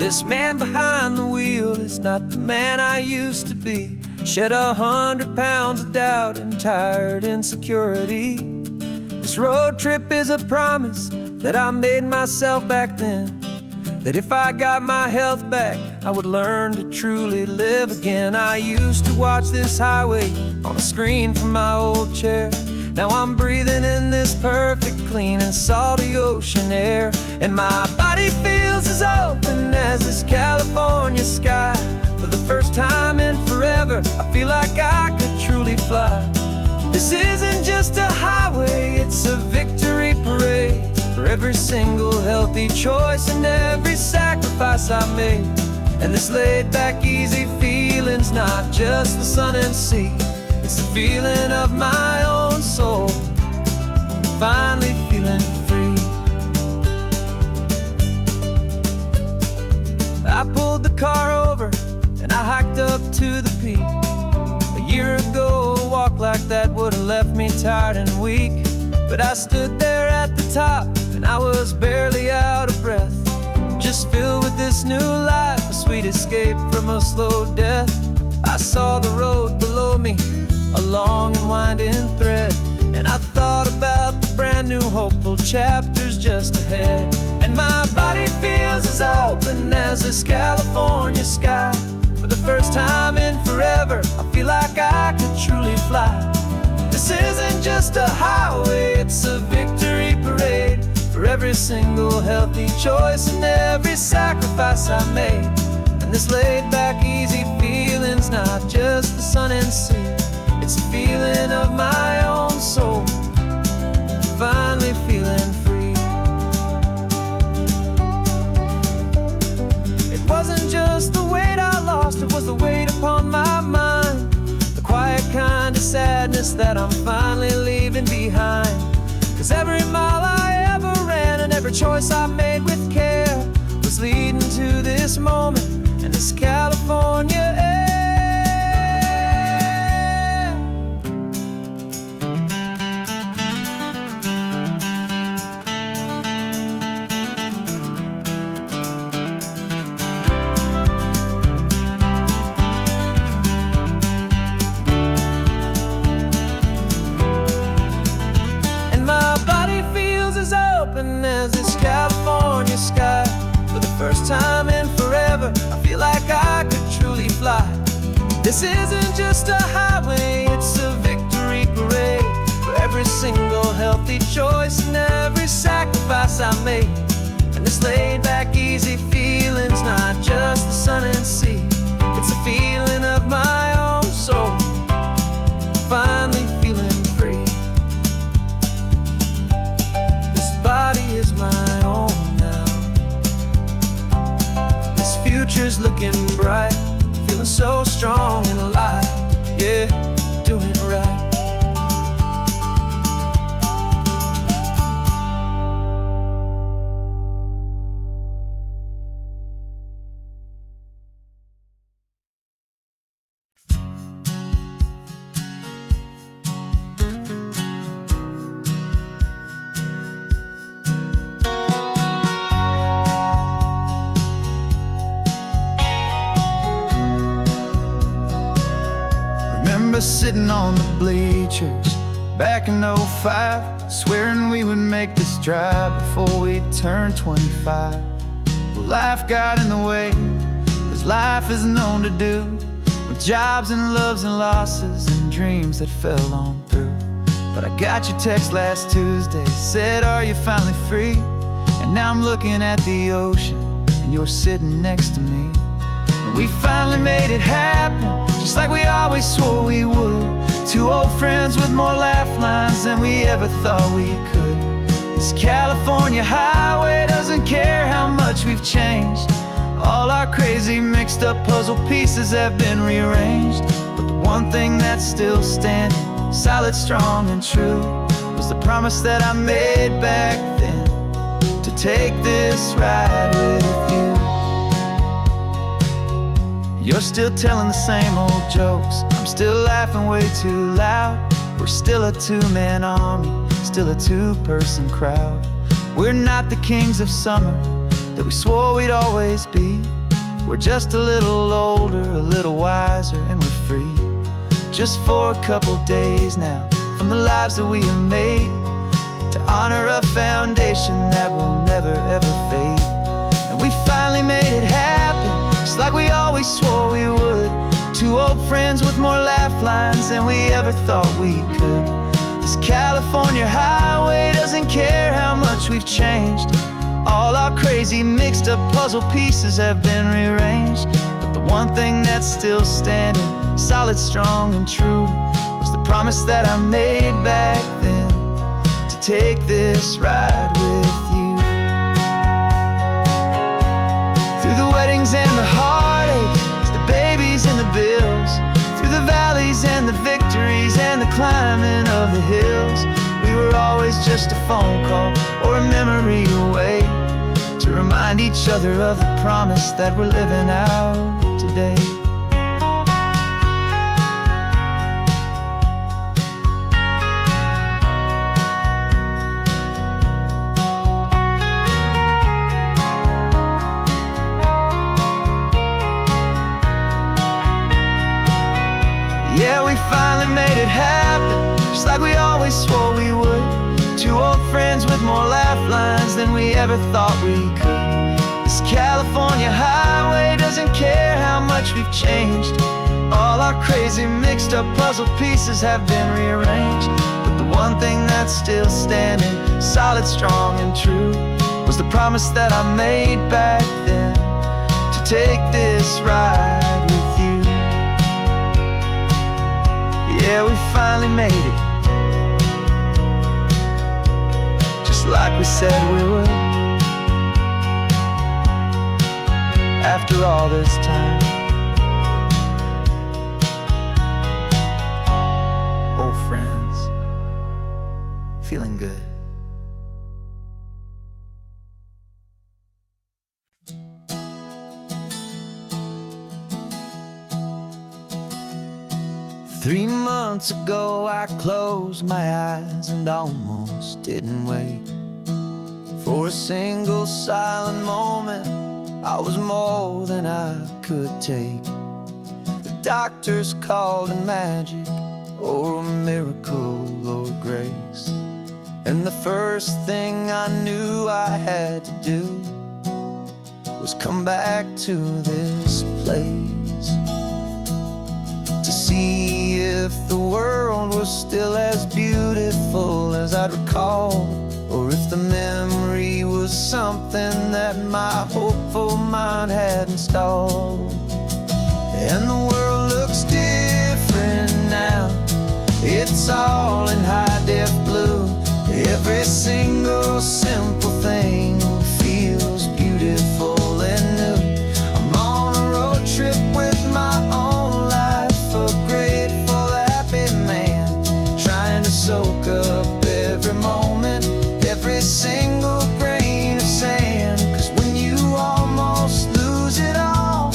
This man behind the wheel is not the man I used to be. Shed 100 pounds of doubt and tired insecurity. This road trip is a promise that I made myself back then, that if I got my health back, I would learn to truly live again. I used to watch this highway on a screen from my old chair. Now I'm breathing in this perfect, clean and salty ocean air. And my body feels as open as this California sky. For the first time in forever, I feel like I could truly fly. This isn't just a highway, it's a victory parade. For every single healthy choice and every sacrifice I made. And this laid back easy feeling's not just the sun and sea, it's the feeling of my own soul, finally feeling free. I pulled the car over and I hiked up to the peak. A year ago, a walk like that would have left me tired and weak. But I stood there at the top and I was barely out of breath, just filled with this new life, a sweet escape from a slow death. I saw the road below me, a long and winding thread, and I thought about the brand new hopeful chapters just ahead. And my body feels as open as this California sky. For the first time in forever, I feel like I could truly fly. This isn't just a highway, it's a victory parade. For every single healthy choice and every sacrifice I made. And this laid back easy feeling's not just the sun and sea, it's the feeling of my own soul, finally feeling free. It wasn't just the weight I lost, it was the weight upon my mind. The quiet kind of sadness that I'm finally leaving behind. Cause every mile I ever ran and every choice I made with care was leading to this moment and this California air. As this California sky. For the first time in forever, I feel like I could truly fly. This isn't just a highway, it's a victory parade. For every single healthy choice and every sacrifice I made. And this laid back easy feeling's not just the sun and sea, it's a feeling of my own soul, finally feeling free. Body is my own now. This future's looking bright, feeling so strong and alive. Yeah, doing it right. Sitting on the bleachers back in '05, swearing we would make this drive before we turned 25. Well, life got in the way, as life is known to do, with jobs and loves and losses and dreams that fell on through. But I got your text last Tuesday, said, are you finally free? And now I'm looking at the ocean and you're sitting next to me. And we finally made it happen, just like we always swore we would. Two old friends with more laugh lines than we ever thought we could. This California highway doesn't care how much we've changed. All our crazy mixed up puzzle pieces have been rearranged. But the one thing that's still standing, solid, strong and true, was the promise that I made back then, to take this ride with you. You're still telling the same old jokes, I'm still laughing way too loud. We're still a two-man army, still a two-person crowd. We're not the kings of summer, that we swore we'd always be. We're just a little older, a little wiser, and we're free. Just for a couple days now, from the lives that we have made, to honor a foundation that will never ever fade. And we finally made it happen, just like we always swore we would. Two old friends with more laugh lines than we ever thought we could. This California highway doesn't care how much we've changed. All our crazy mixed up puzzle pieces have been rearranged, but the one thing that's still standing, solid, strong, and true, was the promise that I made back then, to take this ride with you. Through the weddings and the heartaches, the babies and the bills, through the valleys and the victories and the climbing of the hills, we were always just a phone call or a memory away, to remind each other of the promise that we're living out today. Yeah, we finally made it happen, just like we always swore we would. Two old friends with more laugh lines than we ever thought we could. This California highway doesn't care how much we've changed. All our crazy mixed up puzzle pieces have been rearranged, but the one thing that's still standing, solid, strong, and true, was the promise that I made back then, to take this ride with you. Yeah, we finally made it, just like we said we would. After all this time, old friends, feeling good. Three months ago I closed my eyes and almost didn't wait for a single silent moment. I was more than I could take. The doctors called it magic, or a miracle, or grace. And the first thing I knew I had to do was come back to this place, to see if the world was still as beautiful as I'd recall, or if the memory was something that my hopeful mind had installed. And the world looks different now, it's all in high-def blue. Every single simple thing feels beautiful and new. I'm on a road trip with my own life, a grateful, happy man, trying to soak up every moment, every single grain of sand. 'Cause when you almost lose it all,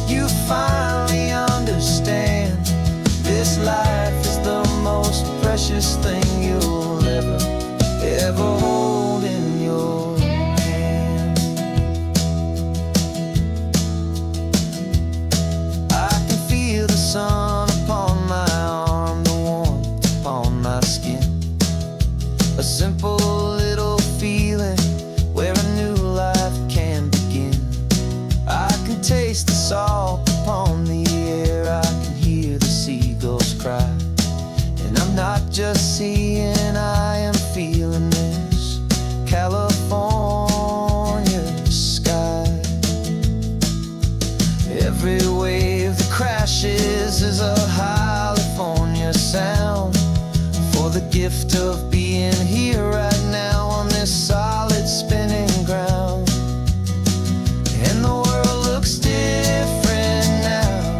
you finally understand this life is the most precious thing you'll ever hold in your hand. I can feel the sun upon my arm, the warmth upon my skin, a simple little feeling where a new life can begin. I can taste the salt upon the air, I can hear the seagulls cry, and I'm not just seeing, I am feeling this California sky. Every wave that crashes is a California sound, for the gift of being here right now on this solid spinning ground. And the world looks different now,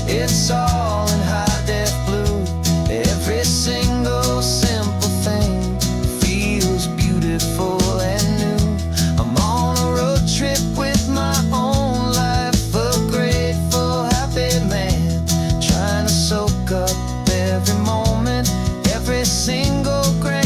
it's all in high-def blue. Every single simple thing feels beautiful and new. I'm on a road trip with my own life, a grateful, happy man, trying to soak up every moment, every single grain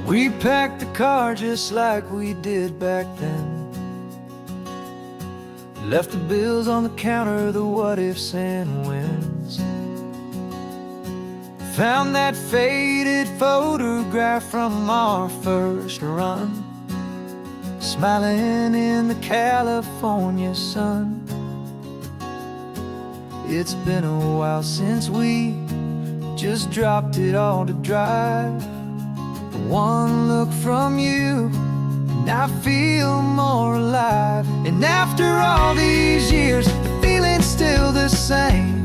We packed the car just like we did back then. Left the bills on the counter, the what ifs and whens. Found that faded photograph from our first run, smiling in the California sun. It's been a while since we just dropped it all to drive. One look from you and I feel more alive. And after all these years, the feeling's still the same.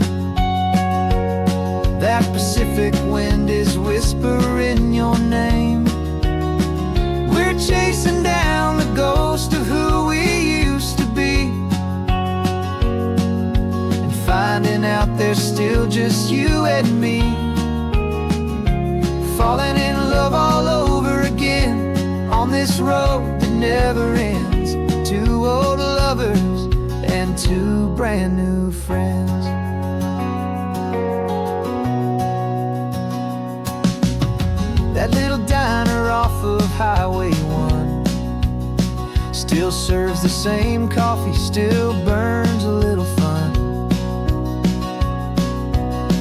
That Pacific wind is whispering your name. We're chasing down the ghost of who we used to be, and finding out there's still just you and me. Falling in love all over again on this road that never ends. Two old lovers and two brand new friends. That little diner off of Highway 1 still serves the same coffee, still burns a little fun.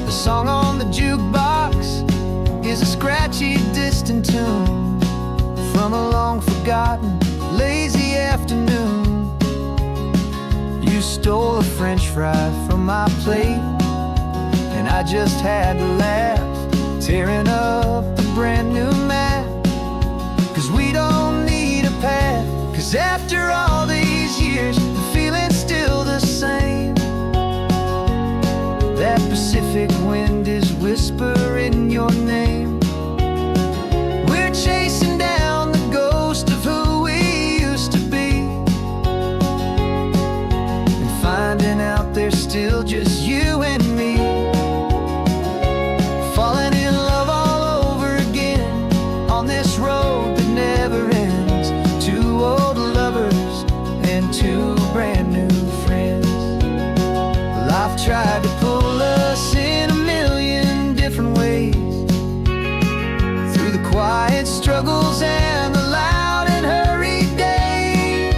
The song on the jukebox is a scratchy, distant tune from a long-forgotten, lazy afternoon. You stole a French fry from my plate, and I just had to laugh, tearing up the brand new map. 'Cause we don't need a path, 'cause after all these years, the feeling's still the same. That Pacific wind is whispering your name. We're chasing down the ghost of who we used to be, and finding out there's still just you and me. Falling in love all over again on this road that never ends. Two old lovers and two brand new friends. Life tried to pull us in a million different ways, through the quiet struggles and the loud and hurried days.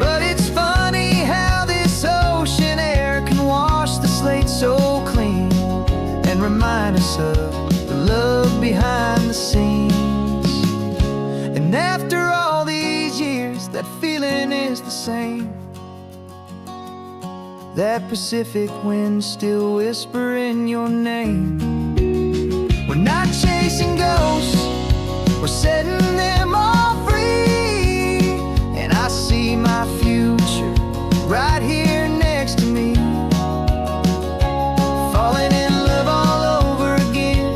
But it's funny how this ocean air can wash the slate so clean, and remind us of the love behind the scenes. And after all these years, that feeling is the same. That Pacific wind still whispering your name. We're not chasing ghosts, we're setting them all free. And I see my future right here next to me. Falling in love all over again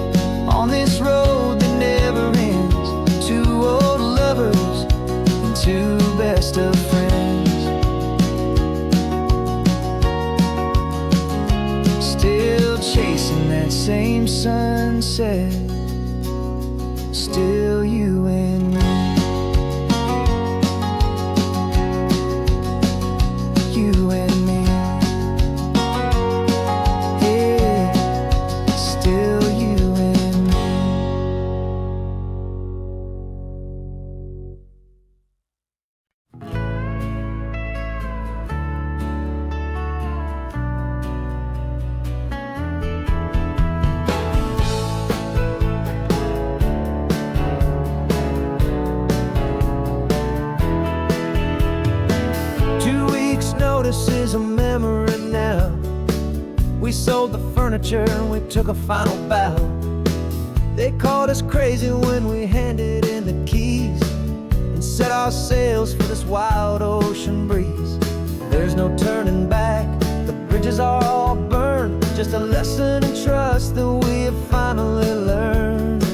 on this road that never ends. Two old lovers and two best of friends. Still chasing that same sunset, still you and me. You and me. Yeah, still you and me. Notice is a memory now. We sold the furniture and we took a final bow. They called us crazy when we handed in the keys and set our sails for this wild ocean breeze. There's no turning back, the bridges are all burned. Just a lesson in trust that we have finally learned.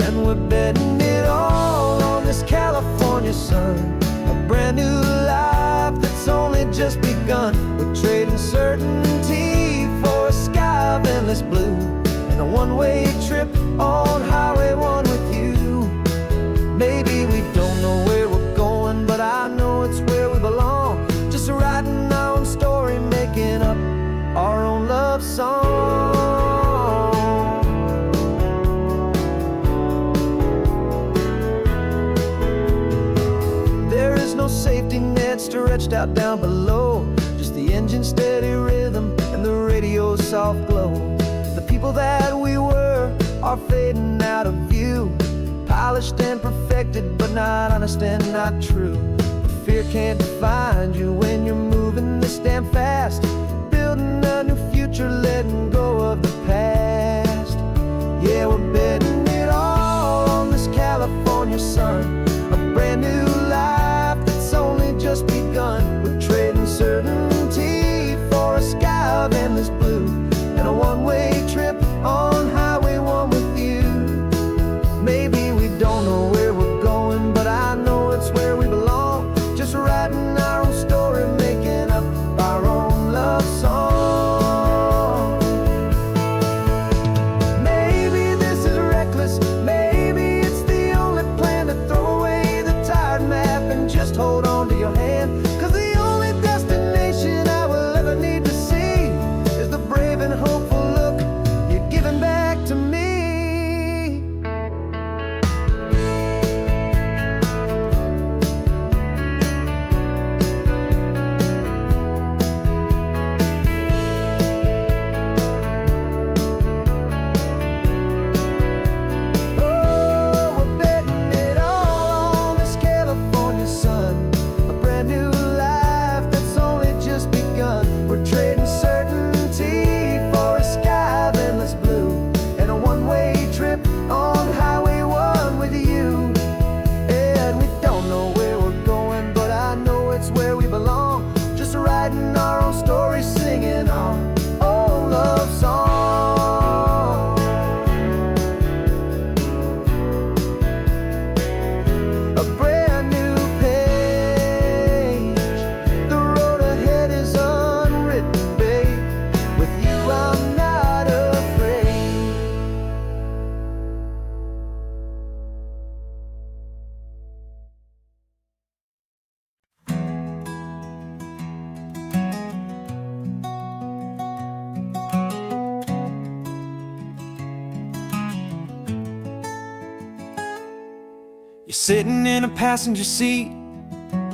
And we're betting it all on this California sun, a brand new life that's only just begun. We're trading certainty for a sky of endless blue, and a one-way trip on Highway 1 with you. Maybe we don't know where we're going, but I know it's where we belong. Just writing our own story, making up our own love song. stretched out down below. Just the engine's steady rhythm and the radio's soft glow. The people that we were are fading out of view, polished and perfected, but not honest and not true. Fear can't define you when you're moving this damn fast, building a new future, letting go of the past. Yeah, we're betting it all on this California sun, a brand new life that's only just begun. We're trading certainty for a sky of endless blue, and a one-way trip on Highway 1 with you. Maybe we don't know where we're going, but I know it's where we belong. Just writing our own story, making up our own love song. Maybe this is reckless, maybe it's the only plan to throw away the tired map and just hold on to your hand. Cause the only destination I will ever need to see is the brave and hopeful look you're giving back to me. Writing our own story, singing our own love song. A brand new page, the road ahead is unwritten, babe. With you I'm not afraid. You're sitting in a passenger seat,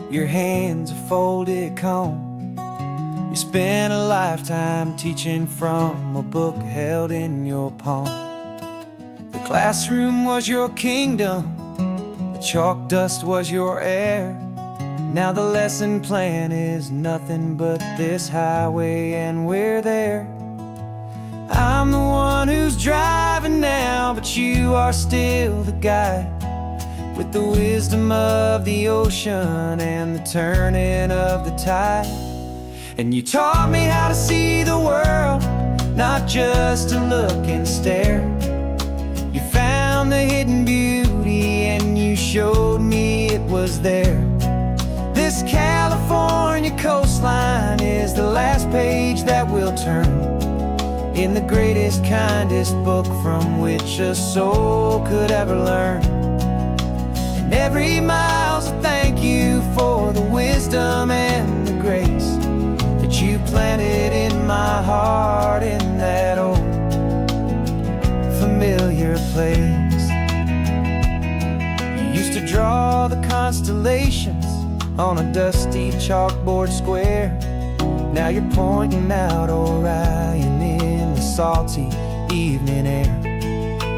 your hands are folded calm. You spent a lifetime teaching from a book held in your palm. The classroom was your kingdom, the chalk dust was your air. Now the lesson plan is nothing but this highway, and we're there. I'm the one who's driving now, but you are still the guide, with the wisdom of the ocean and the turning of the tide. And you taught me how to see the world, not just to look and stare. You found the hidden beauty and you showed me it was there. This California coastline is the last page that we'll turn in the greatest, kindest book from which a soul could ever learn. Every mile's a thank you for the wisdom and the grace that you planted in my heart in that old familiar place. You used to draw the constellations on a dusty chalkboard square. Now you're pointing out Orion in the salty evening air.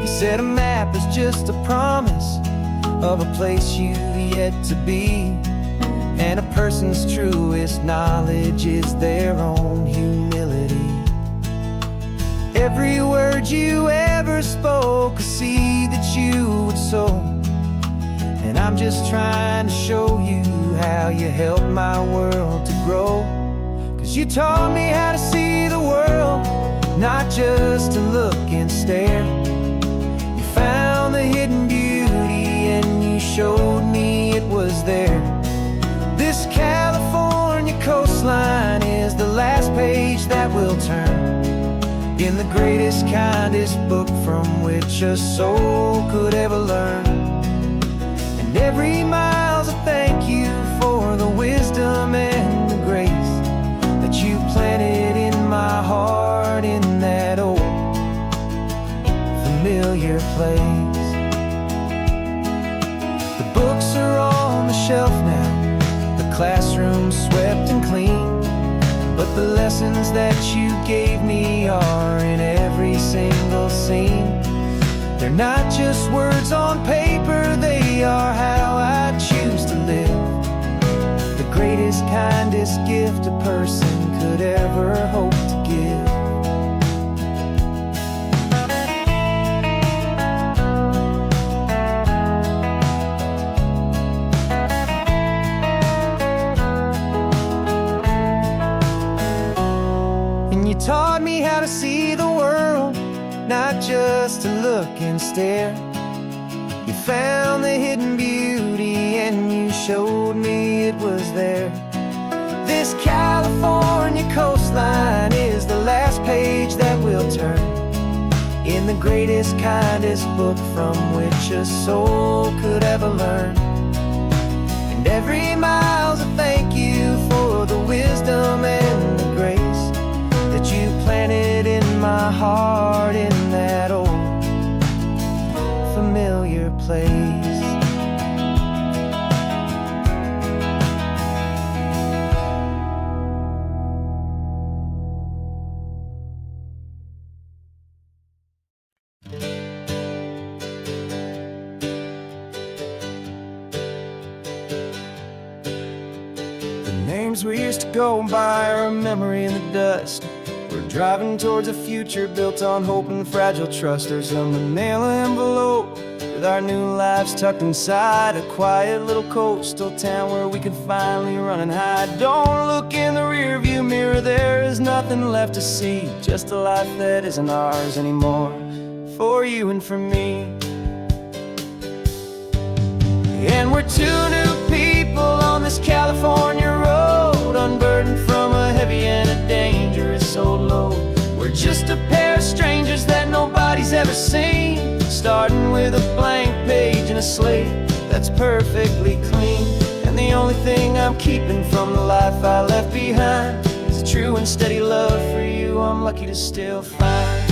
You said a map is just a promise of a place you've yet to be, and a person's truest knowledge is their own humility. Every word you ever spoke, a seed that you would sow, and I'm just trying to show you how you helped my world to grow. Cause you taught me how to see the world, not just to look and stare. You found the hidden beauty and you showed me it was there. This California coastline is the last page that we'll turn in the greatest, kindest book from which a soul could ever learn. And every mile's a thank you for the wisdom and the grace that you planted in my heart in that old familiar place. The books are on the shelf now, the classroom sweats but the lessons that you gave me are in every single scene. They're not just words on paper, they are how I choose to live. The greatest, kindest gift a person could ever hope to give. And you taught me how to see the world, not just to look and stare. You found the hidden beauty and you showed me it was there. This California coastline is the last page that we'll turn in the greatest, kindest book from which a soul could ever learn. And every mile's a thank you for the wisdom and the grace that you planted in my heart in that old familiar place. Names we used to go by are a memory in the dust. We're driving towards a future built on hope and fragile trust. There's a manila envelope with our new lives tucked inside, a quiet little coastal town where we could finally run and hide. Don't look in the rearview mirror, there is nothing left to see, just a life that isn't ours anymore, for you and for me. And we're two new people on this California road, unburdened from a heavy and a dangerous old load. We're just a pair of strangers that nobody's ever seen, starting with a blank page and a slate that's perfectly clean. And the only thing I'm keeping from the life I left behind is a true and steady love for you I'm lucky to still find.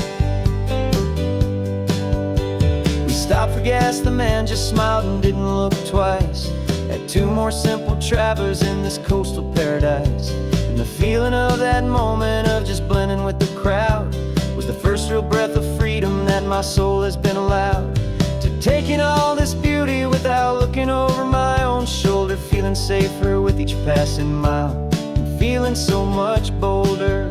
Stopped for gas, the man just smiled and didn't look twice. Had two more simple travelers in this coastal paradise. And the feeling of that moment of just blending with the crowd was the first real breath of freedom that my soul has been allowed to take in all this beauty without looking over my own shoulder, feeling safer with each passing mile and feeling so much bolder.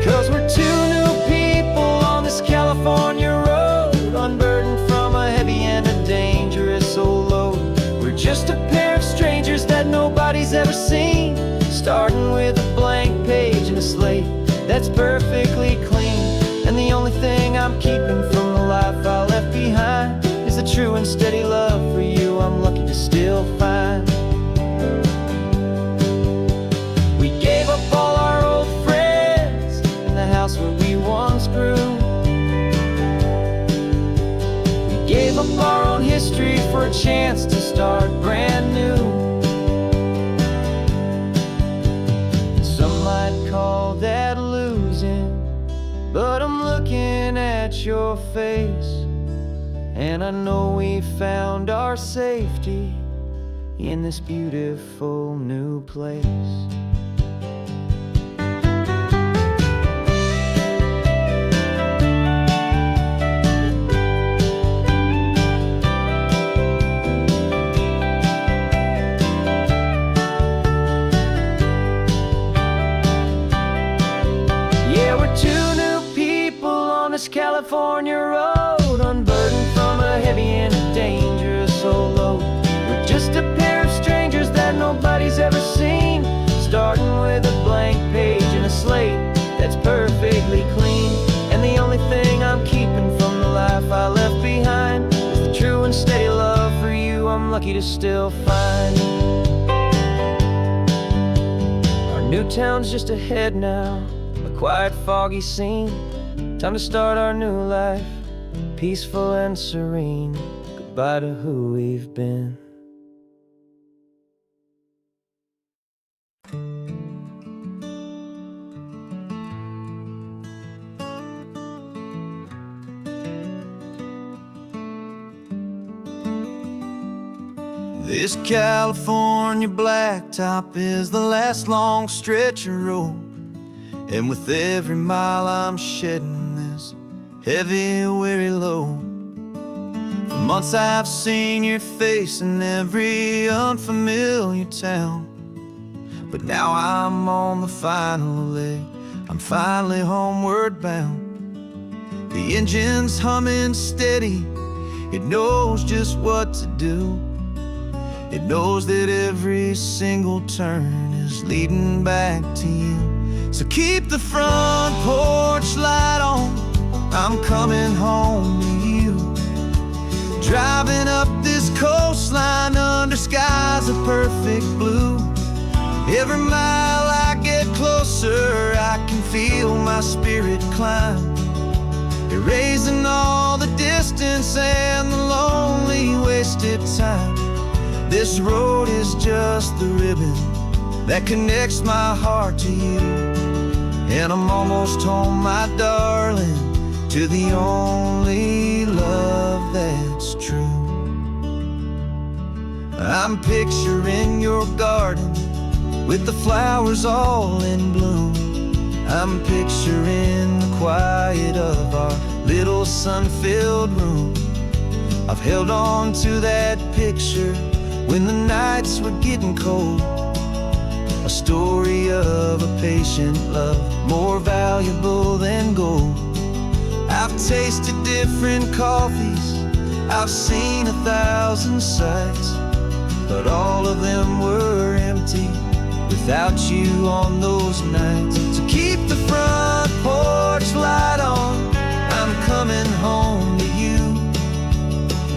'Cause we're two new people on this California road, unburdened from a heavy and a dangerous old load. We're just a pair of strangers that nobody's ever seen, starting with a blank page and a slate that's perfectly clean. And the only thing I'm keeping from the life I left behind is the true and steady love for you I'm lucky to still find. We gave up all our old friends in the house where we once grew. Gave up our own history for a chance to start brand new. Some might call that losing, but I'm looking at your face, and I know we found our safety in this beautiful new place. California road, unburdened from a heavy and a dangerous old load. We're just a pair of strangers that nobody's ever seen, starting with a blank page and a slate that's perfectly clean. And the only thing I'm keeping from the life I left behind is the true and steady love for you I'm lucky to still find. Our new town's just ahead now, a quiet, foggy scene. Time to start our new life, peaceful and serene. Goodbye to who we've been. This California blacktop is the last long stretch of road, and with every mile I'm shedding this heavy, weary load. For months I've seen your face in every unfamiliar town, but now I'm on the final leg, I'm finally homeward bound. The engine's humming steady, it knows just what to do. It knows that every single turn is leading back to you. So keep the front porch light on, I'm coming home to you. Driving up this coastline under skies of perfect blue. Every mile I get closer, I can feel my spirit climb, erasing all the distance and the lonely wasted time. This road is just the ribbon that connects my heart to you, and I'm almost home, my darling, to the only love that's true. I'm picturing your garden with the flowers all in bloom. I'm picturing the quiet of our little sun-filled room. I've held on to that picture when the nights were getting cold, a story of a patient love, more valuable than gold. I've tasted different coffees, I've seen 1,000 sights, but all of them were empty without you on those nights. So keep the front porch light on, I'm coming home to you.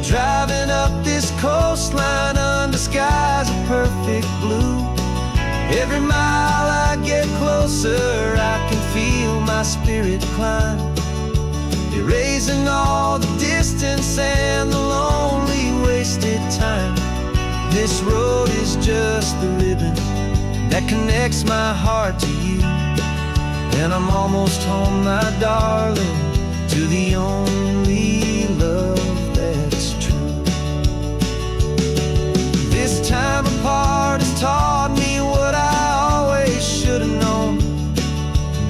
Driving up this coastline under skies of perfect blue. Every mile I get closer, I can feel my spirit climb, erasing all the distance and the lonely wasted time. This road is just the ribbon that connects my heart to you, and I'm almost home, my darling, to the only love that's true. This time apart has taught me what I always should have known,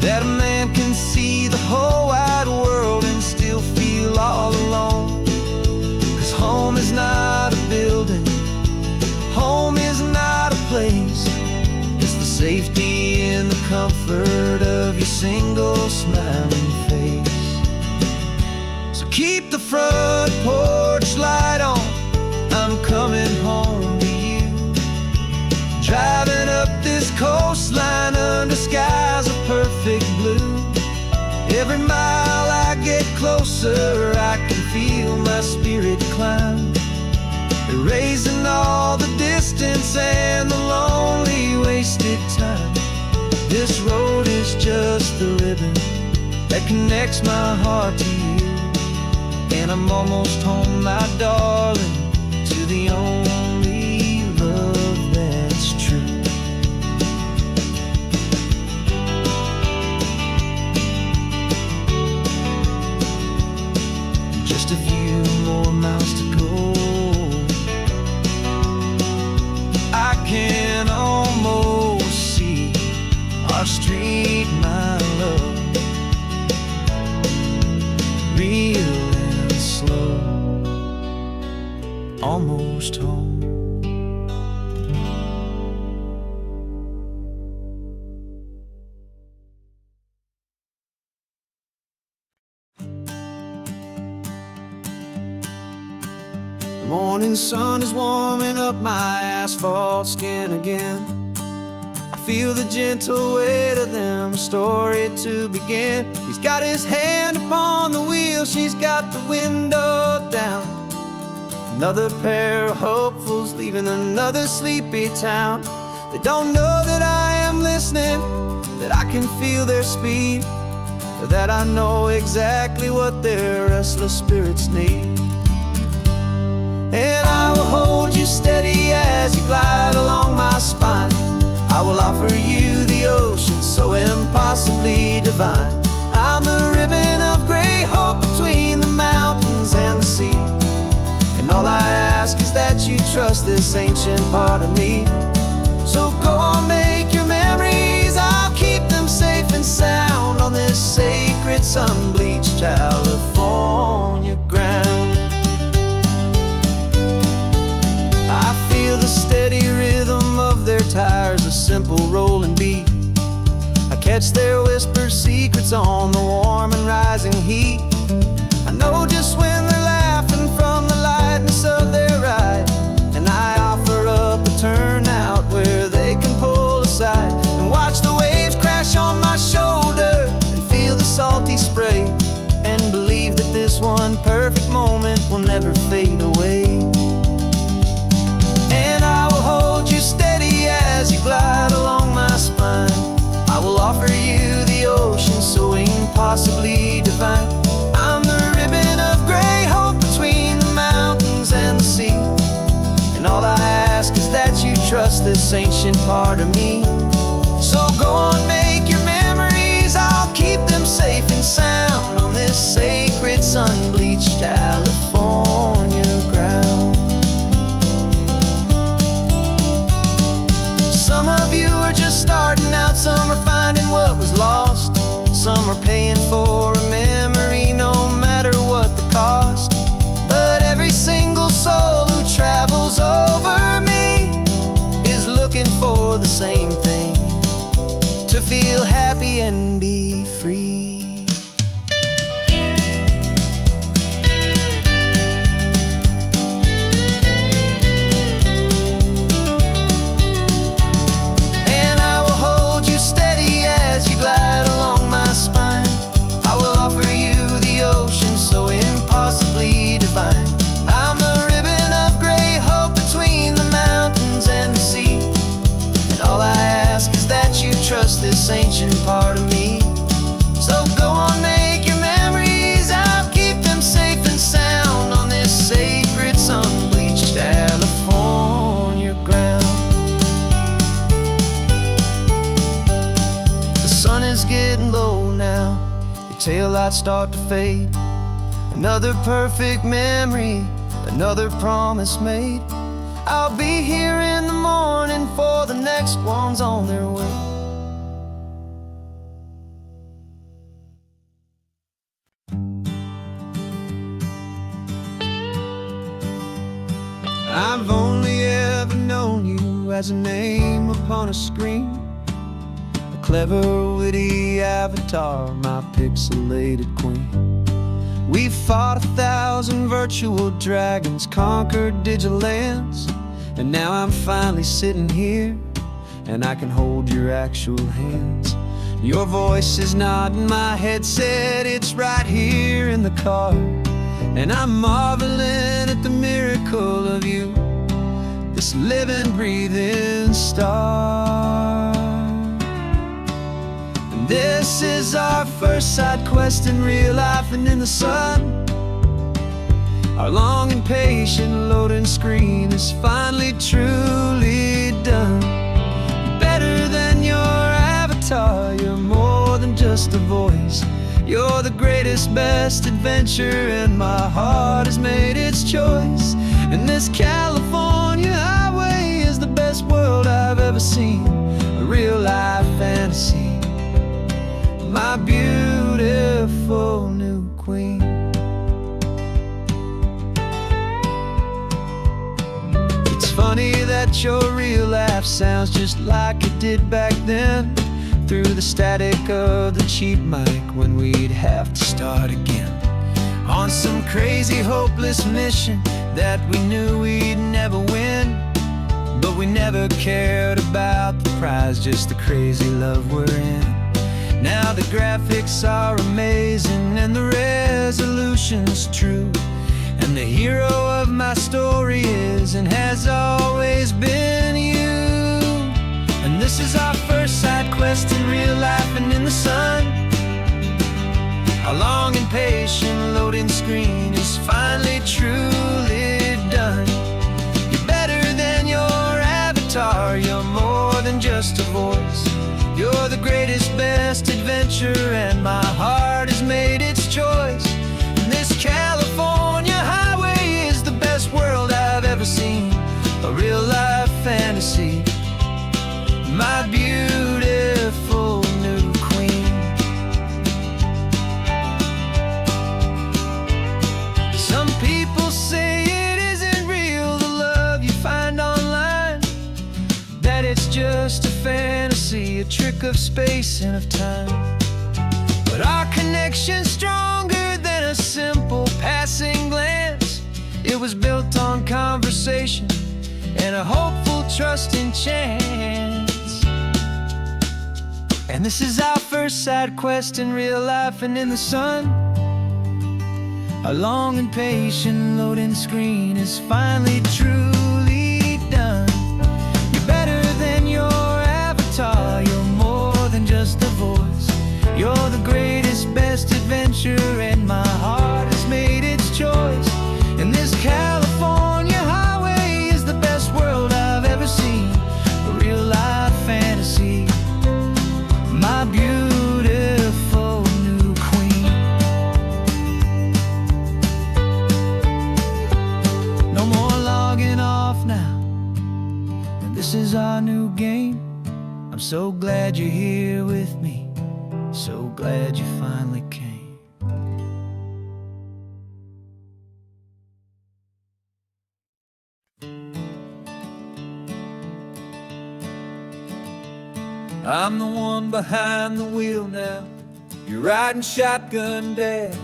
that a man can see the whole wide world and still feel all alone. 'Cause home is not a building, home is not a place, it's the safety and the comfort of your single smiling face. So keep the front porch light on, I'm coming home to you. Driving up this coastline under skies of perfect blue. Every mile I get closer, I can feel my spirit climb, erasing all the distance and the lonely wasted time. This road is just the ribbon that connects my heart to you, and I'm almost home, my darling, to the only love that's true. Just a few more miles to go, I can almost see our street, my love, real and slow, almost home. The morning sun is warming up my asphalt skin again. I feel the gentle weight of them, a story to begin. He's got his hand upon the wheel, she's got the window down. Another pair of hopefuls leaving another sleepy town. They don't know that I am listening, that I can feel their speed, or that I know exactly what their restless spirits need. And I will hold you steady as you glide along my spine. I will offer you the ocean so impossibly divine. I'm the ribbon of gray hope between the mountains and the sea, and all I ask is that you trust this ancient part of me. So go on, make your memories, I'll keep them safe and sound on this sacred sun-bleached California ground. I feel the steady rhythm of their tires, a simple rolling beat. I catch their whispered secrets on the warm and rising heat. I know just when they're laughing from the lightness of their ride, and I offer up a turnout where they can pull aside and watch the waves crash on my shoulder and feel the salty spray, and believe that this one perfect moment will never fade away. And I will hold you steady as you glide along my spine. I will offer you the ocean so impossibly divine. I'm the ribbon of gray hope between the mountains and the sea, and all I ask is that you trust this ancient part of me. So go on, make your memories, I'll keep them safe and sound on this sacred sun-bleached California ground. Some of you are just starting out, some are finding what was lost, some are paying for a memory no matter what the cost. But every single soul who travels over me is looking for the same thing, to feel happy and be free. I'm a ribbon of gray hope between the mountains and the sea, and all I ask is that you trust this ancient part of me. So go on, make your memories, I'll keep them safe and sound on this sacred sun-bleached California ground. The sun is getting low now, your taillights start to fade. Another perfect memory, another promise made. I'll be here in the morning for the next ones on their way. I've only ever known you as a name upon a screen, a clever, witty avatar, my pixelated queen. We fought 1,000 virtual dragons, conquered digital lands, and now I'm finally sitting here, and I can hold your actual hands. Your voice is not in my headset, it's right here in the car, and I'm marveling at the miracle of you, this living, breathing star. This is our first side quest in real life and in the sun. Our long and patient loading screen is finally truly done. Better than your avatar, you're more than just a voice. You're the greatest, best adventure, and my heart has made its choice. And this California highway is the best world I've ever seen, a real life fantasy, my beautiful new queen. It's funny that your real life sounds just like it did back then, through the static of the cheap mic when we'd have to start again, on some crazy hopeless mission that we knew we'd never win. But we never cared about the prize, just the crazy love we're in. Now the graphics are amazing and the resolution's true, and the hero of my story is and has always been you. And this is our first side quest in real life and in the sun. Our long and patient loading screen is finally truly done. You're better than your avatar, you're more than just a voice. You're the greatest, best adventure, and my heart has made its choice. And this California highway is the best world I've ever seen, trick of space and of time. But our connection's stronger than a simple passing glance. It was built on conversation and a hopeful, trusting chance. And this is our first side quest in real life and in the sun. Our long and patient loading screen is finally truly done. You're better than your avatar. You're more than just a voice. You're the greatest, best adventure, and my heart has made its choice. And this California highway is the best world I've ever seen. A real life fantasy, my beautiful new queen. No more logging off now, and this is our new game. I'm so glad you're here with me, so glad you finally came. I'm the one behind the wheel now. You're riding shotgun, Dad,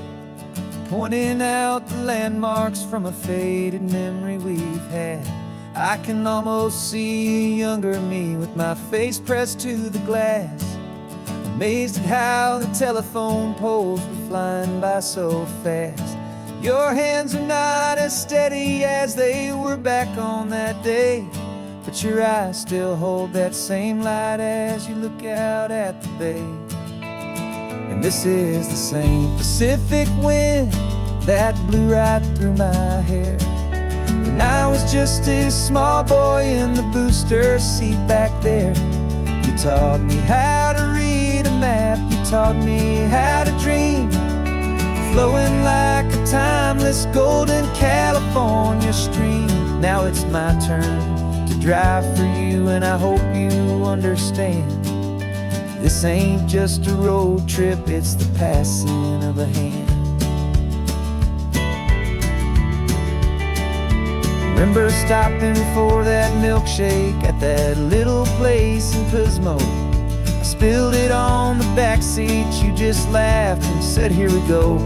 pointing out the landmarks from a faded memory we've had. I can almost see a younger me with my face pressed to the glass, amazed at how the telephone poles were flying by so fast. Your hands are not as steady as they were back on that day, but your eyes still hold that same light as you look out at the bay. And this is the same Pacific wind that blew right through my hair when I was just a small boy in the booster seat back there. You taught me how to read a map, you taught me how to dream, flowing like a timeless golden California stream. Now it's my turn to drive for you, and I hope you understand. This ain't just a road trip, it's the passing of a hand. Remember stopping for that milkshake at that little place in Pismo? I spilled it on the back seat, you just laughed and said, here we go.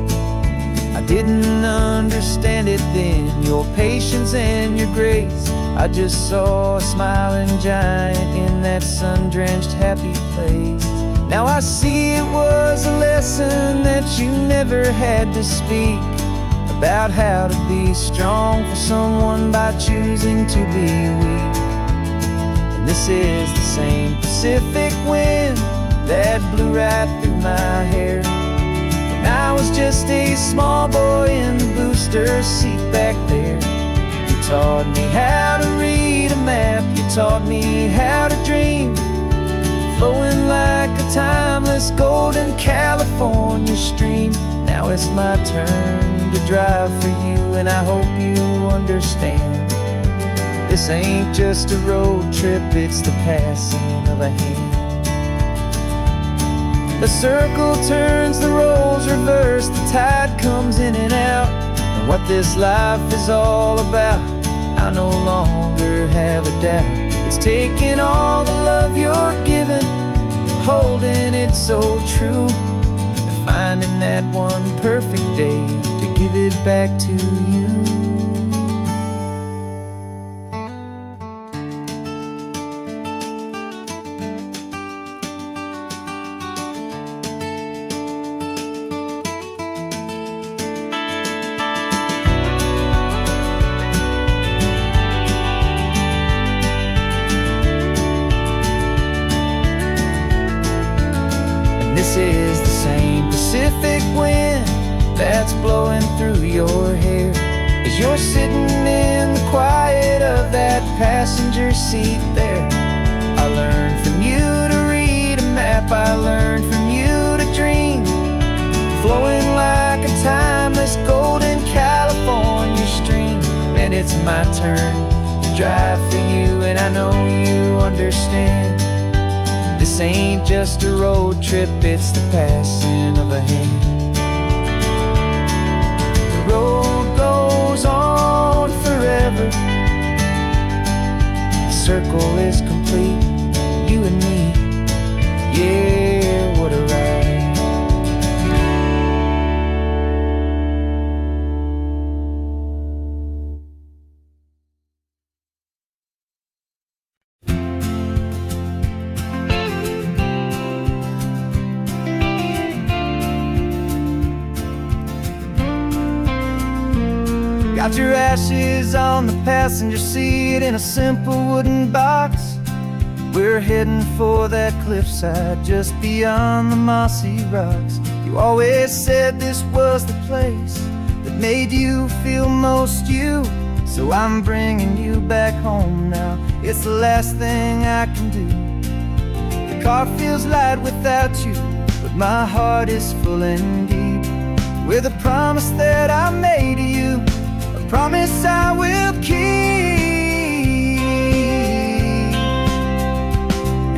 I didn't understand it then, your patience and your grace. I just saw a smiling giant in that sun-drenched happy place. Now I see it was a lesson that you never had to speak, about how to be strong for someone by choosing to be weak. And this is the same Pacific wind that blew right through my hair when I was just a small boy in the booster seat back there. You taught me how to read a map, you taught me how to dream, flowing like a timeless golden California stream. Now it's my turn to drive for you, and I hope you understand. This ain't just a road trip, it's the passing of a hand. The circle turns, the roles reverse, the tide comes in and out. And what this life is all about, I no longer have a doubt. It's taking all the love you're giving, holding it so true, and finding that one perfect day to give it back to you. This is the same Pacific wind that's blowing through your hair as you're sitting in the quiet of that passenger seat there. I learned from you to read a map, I learned from you to dream, flowing like a timeless golden California stream. And it's my turn to drive for you, and I know you understand. This ain't just a road trip, it's the passing of a hand. The road goes on forever, the circle is complete, you and me. Got your ashes on the passenger seat in a simple wooden box. We're heading for that cliffside just beyond the mossy rocks. You always said this was the place that made you feel most you. So I'm bringing you back home now. It's the last thing I can do. The car feels light without you, but my heart is full and deep with a promise that I made to you, a promise I will keep.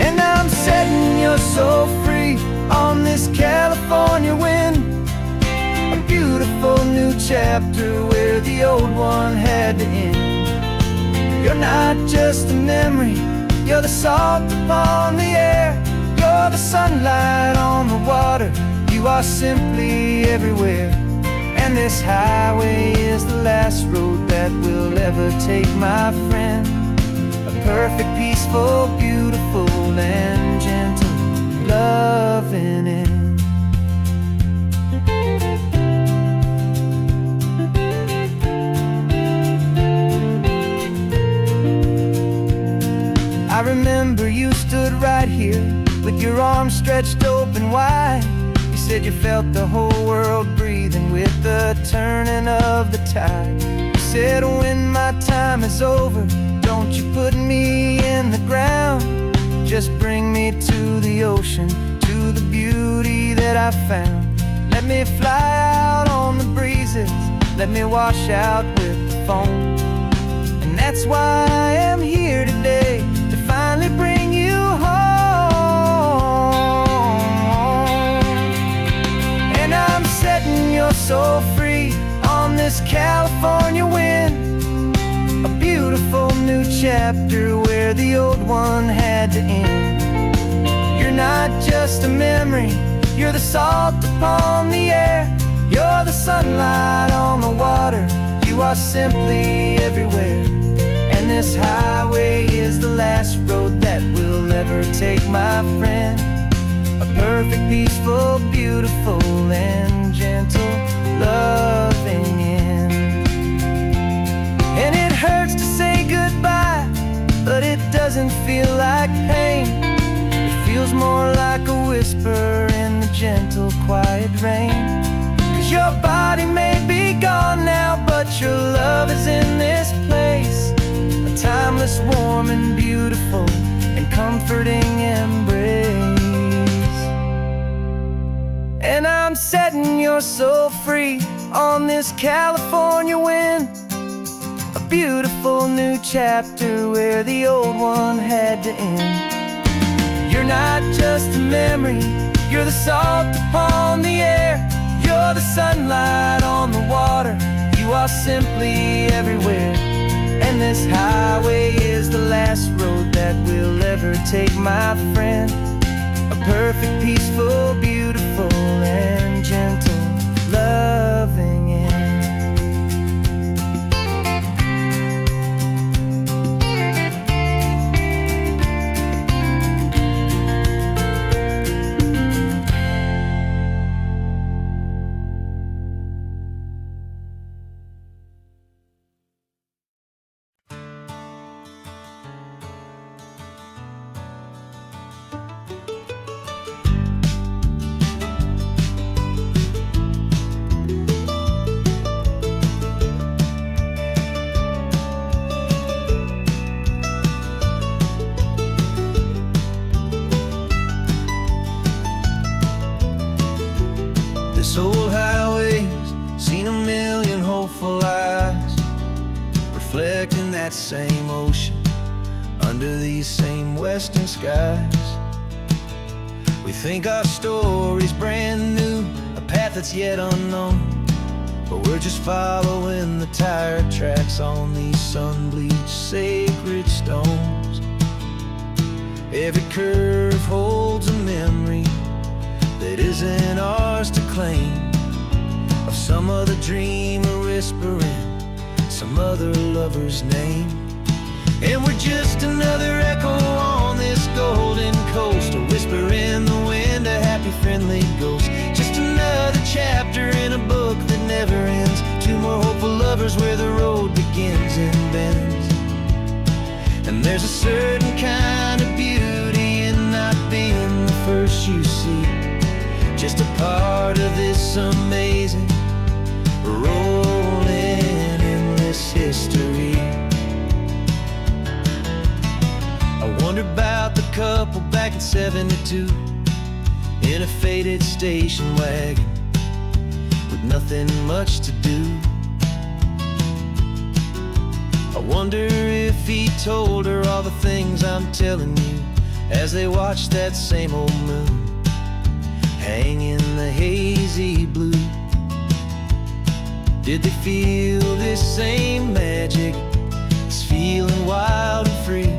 And I'm setting your soul free on this California wind, a beautiful new chapter where the old one had to end. You're not just a memory, you're the salt upon the air, you're the sunlight on the water, you are simply everywhere. And this highway is the last road that will ever take, my friend. A perfect, peaceful, beautiful, and gentle loving end. I remember you stood right here with your arms stretched open wide. You said you felt the whole world breathing with the turning of the tide. You said when my time is over, don't you put me in the ground, just bring me to the ocean, to the beauty that I found. Let me fly out on the breezes, let me wash out with the foam. And that's why I am here today, to finally bring you home. And I'm setting your soul free on this California wind, a beautiful new chapter where the old one had to end. You're not just a memory, you're the salt upon the air, you're the sunlight on the water, you are simply everywhere. And this highway is the last road that we'll ever take, my friend. A perfect, peaceful, beautiful, and gentle loving end. And it hurts to say goodbye, but it doesn't feel like pain. It feels more like a whisper in the gentle, quiet rain. 'Cause your body may be gone now, but your love is in this place, a timeless, warm, and beautiful, and comforting embrace. And I'm setting your soul free on this California wind, a beautiful new chapter where the old one had to end. You're not just a memory, you're the salt upon the air, you're the sunlight on the water, you are simply everywhere. And this highway is the last road that we'll ever take, my friend. A perfect, peaceful, beautiful, and gentle loving end. This old highway's seen a million hopeful eyes, reflecting that same ocean under these same western skies. We think our story's brand new, a path that's yet unknown, but we're just following the tire tracks on these sun-bleached sacred stones. Every curve holds a memory that isn't ours to claim, of some other dreamer whispering some other lover's name. And we're just another echo on this golden coast, a whisper in the wind, a happy friendly ghost. Just another chapter in a book that never ends, two more hopeful lovers where the begins and bends. And there's a certain kind of beauty in not being the first you see, just a part of this amazing rolling endless history. I wonder about the couple back in '72 in a faded station wagon with nothing much to do. I wonder if he told her all the things I'm telling you as they watched that same old moon hang in the hazy blue. Did they feel this same magic, this feeling wild and free,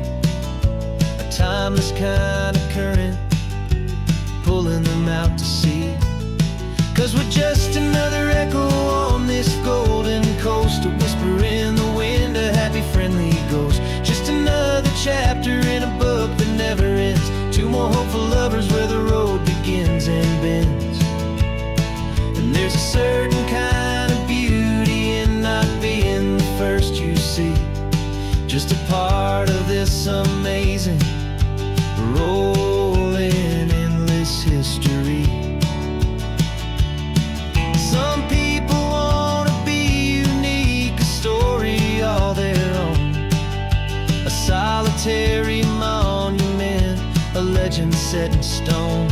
a timeless kind of current pulling them out to sea? 'Cause we're just another echo on this golden coast, a whisper in the wind, a happy friendly ghost. Just another chapter in a book that never ends, two more hopeful lovers where the road begins and bends. And there's a certain kind of beauty in not being the first you see, just a part of this amazing rolling endless history. Some people want to be unique, a story all their own, a solitary monument, a legend set in stone.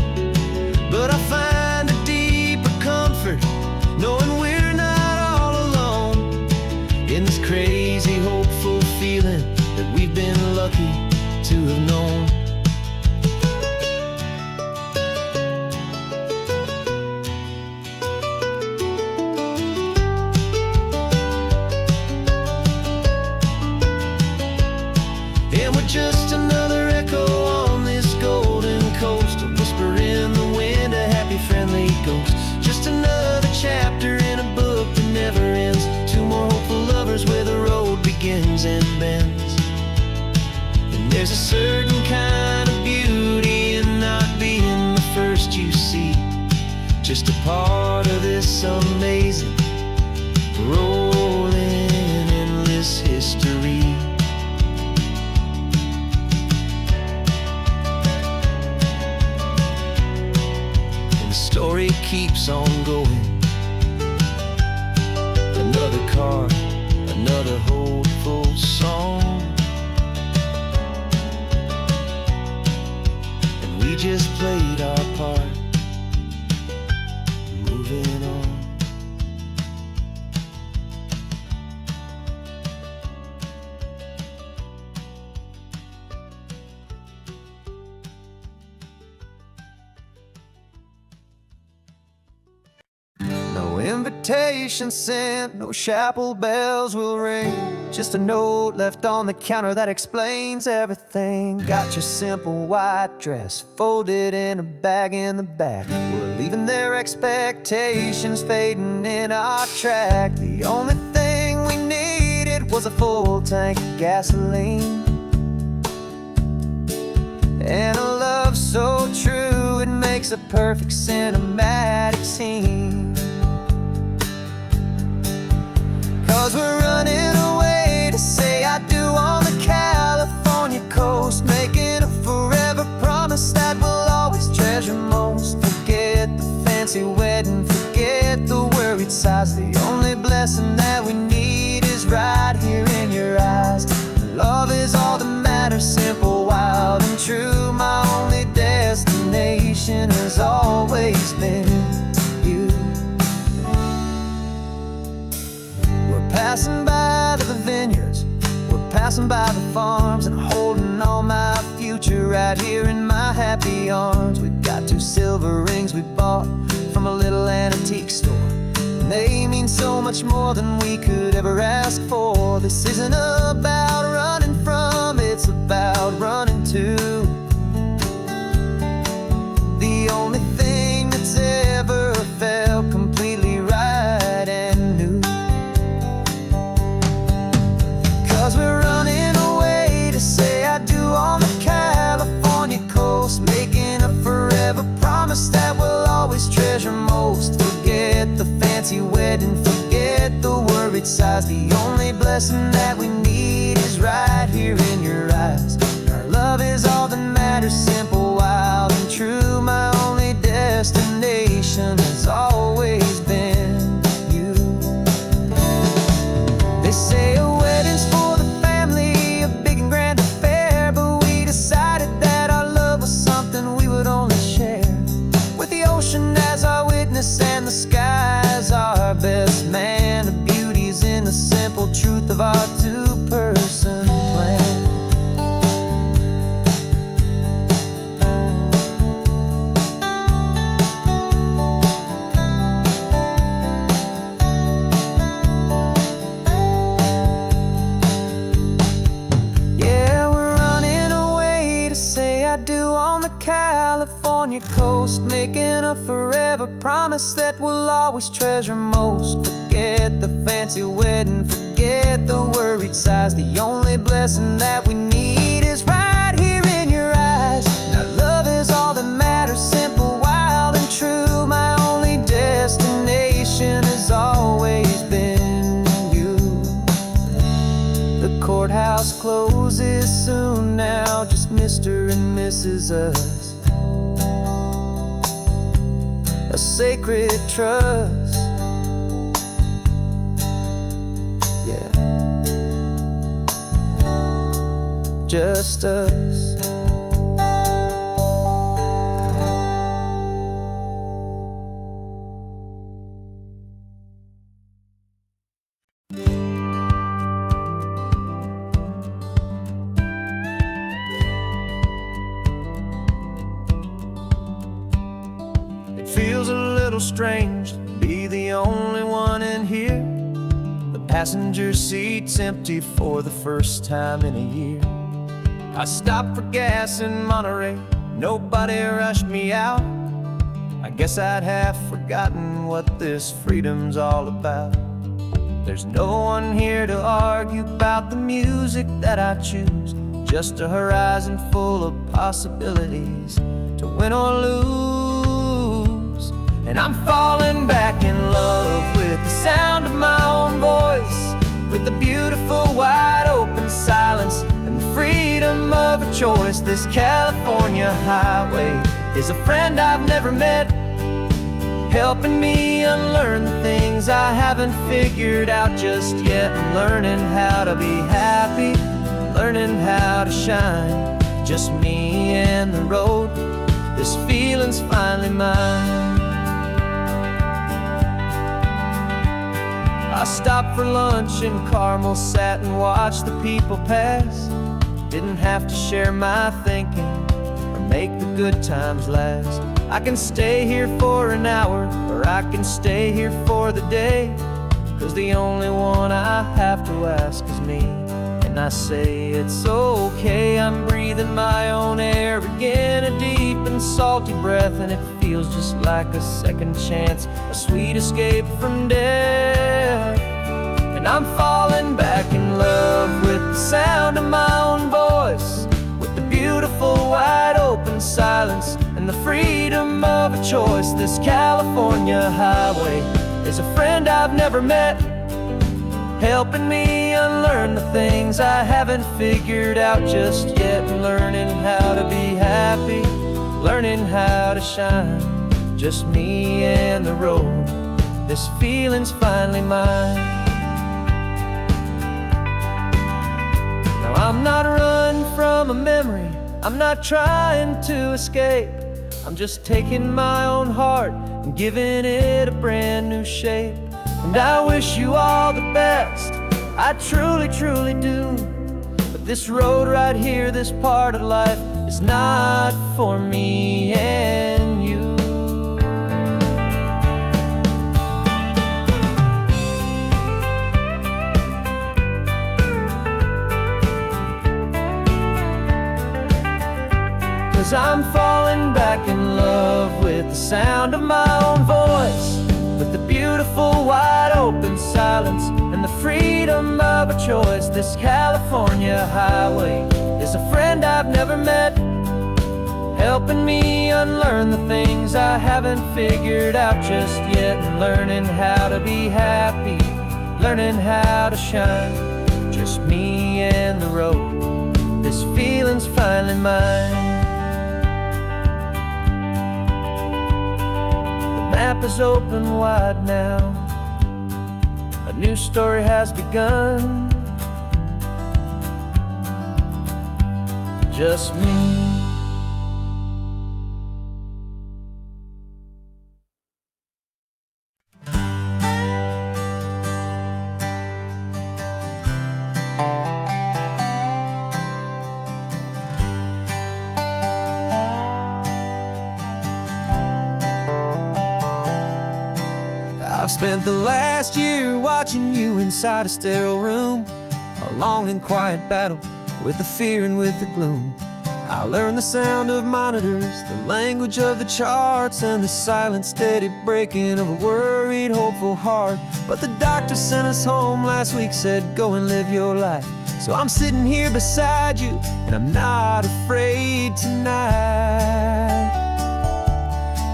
But I find a deeper comfort knowing we're not all alone in this crazy, hopeful feeling that we've been lucky to have known. And we're just another echo on this golden coast, a whisper in the wind, a happy friendly ghost. Just another chapter in a book that never ends, two more hopeful lovers where the road begins and bends. And there's a certain kind of beauty in not being the first you see, just a part of this amazing rolling endless history. Story keeps on going. Another car, another hopeful song, and we just played our part, moving on. No invitation sent, no chapel bells will ring, just a note left on the counter that explains everything. Got your simple white dress folded in a bag in the back. We're leaving their expectations fading in our track. The only thing we needed was a full tank of gasoline and a love so true it makes a perfect cinematic scene. 'Cause we're running away to say I do on the California coast, making a forever promise that we'll always treasure most. Forget the fancy wedding, forget the worried sighs. The only blessing that we need is right here in your eyes. Love is all that matters, simple, wild, and true. My only destination has always been you. We're passing by the vineyards, we're passing by the farms, and holding all my future right here in my happy arms. We've got 2 silver rings we bought from a little antique store, and they mean so much more than we could ever ask for. This isn't about running from, it's about running to the only thing that's ever felt completely right and new. 'Cause we're running away to say I do on the California coast, making a forever promise that we'll always treasure most. Forget the fancy fancy wedding, forget the worried sighs. The only blessing that we need is right here in your eyes. Our love is all that matters, simple, wild, and true. My only destination has always been you. They say a wedding's for the family, a big and grand affair, but we decided that our love was something we would only share with the ocean as our witness and the sky as our best man. The beauty's in the simple truth of our two-person plan. Yeah, we're running away to say I do on the California coast, making a forever promise that we'll always treasure most. Forget the fancy wedding, forget the worried sighs. The only blessing that we need is right here in your eyes. Now love is all that matters, simple, wild, and true. My only destination has always been you. The courthouse closes soon now, just Mr. and Mrs. Us, a sacred trust. Yeah, just us. Feels a little strange to be the only one in here. The passenger seat's empty for the first time in a year. I stopped for gas in Monterey, nobody rushed me out. I guess I'd have forgotten what this freedom's all about. There's no one here to argue about the music that I choose, just a horizon full of possibilities to win or lose. And I'm falling back in love with the sound of my own voice, with the beautiful wide open silence and the freedom of a choice. This California highway is a friend I've never met, helping me unlearn the things I haven't figured out just yet. I'm learning how to be happy, learning how to shine, just me and the road. This feeling's finally mine. I stopped for lunch in Carmel, sat and watched the people pass. Didn't have to share my thinking or make the good times last. I can stay here for an hour, or I can stay here for the day, 'cause the only one I have to ask is me. And I say it's okay, I'm breathing my own air again, a deep and salty breath, and it feels just like a second chance, a sweet escape from death. And I'm falling back in love with the sound of my own voice, with the beautiful wide open silence and the freedom of a choice. This California highway is a friend I've never met, helping me unlearn the things I haven't figured out just yet. Learning how to be happy, learning how to shine, just me and the road. This feeling's finally mine. Now I'm not running from a memory, I'm not trying to escape. I'm just taking my own heart and giving it a brand new shape. And I wish you all the best, I truly, truly do. But this road right here, this part of life, is not for me and you. Cause I'm falling back in love with the sound of my own voice, with the beautiful wide open silence and the freedom of a choice. This California highway is a friend I've never met, helping me unlearn the things I haven't figured out just yet, and learning how to be happy, learning how to shine. Just me and the road, this feeling's finally mine. The map is open wide now, a new story has begun. Just me. I've spent the last year watching you inside a sterile room, a long and quiet battle with the fear and with the gloom. I learned the sound of monitors, the language of the charts, and the silent, steady breaking of a worried, hopeful heart. But the doctor sent us home last week, said go and live your life. So I'm sitting here beside you, and I'm not afraid tonight.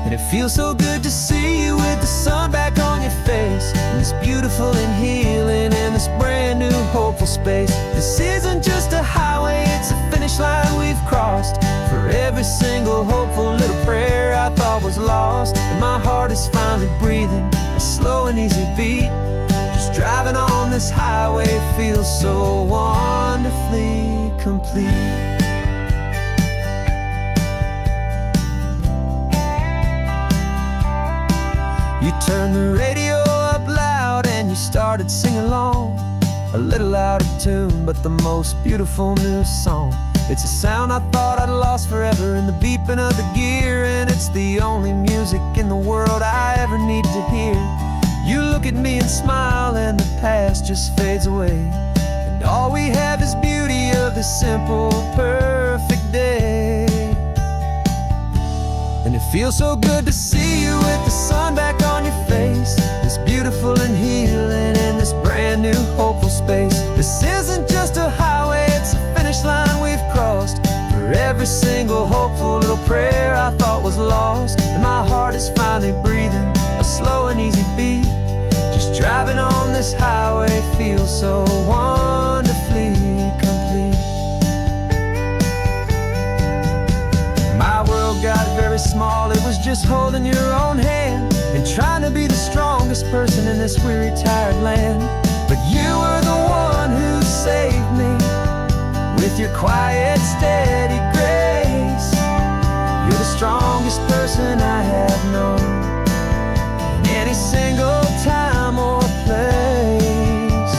And it feels so good to see you with the sun back on your face, and this beautiful and healing in this brand new hopeful space. This isn't just a highway, it's a finish line we've crossed. For every single hopeful little prayer I thought was lost, and my heart is finally breathing a slow and easy beat. Just driving on this highway feels so wonderfully complete. You turned the radio up loud and you started singing along, a little out of tune, but the most beautiful new song. It's a sound I thought I'd lost forever in the beeping of the gear, and it's the only music in the world I ever need to hear. You look at me and smile, and the past just fades away, and all we have is beauty of this simple, perfect day. And it feels so good to see you with the sun back on your face, this beautiful and healing in this brand new hopeful space. This isn't just a highway, it's a finish line we've crossed. For every single hopeful little prayer I thought was lost, and my heart is finally breathing a slow and easy beat. Just driving on this highway feels so wonderfully complete. My world got very small, it was just holding your own hand and trying to be the strongest person in this weary, tired land. But you were the one who saved me with your quiet, steady grace. You're the strongest person I have known in any single time or place.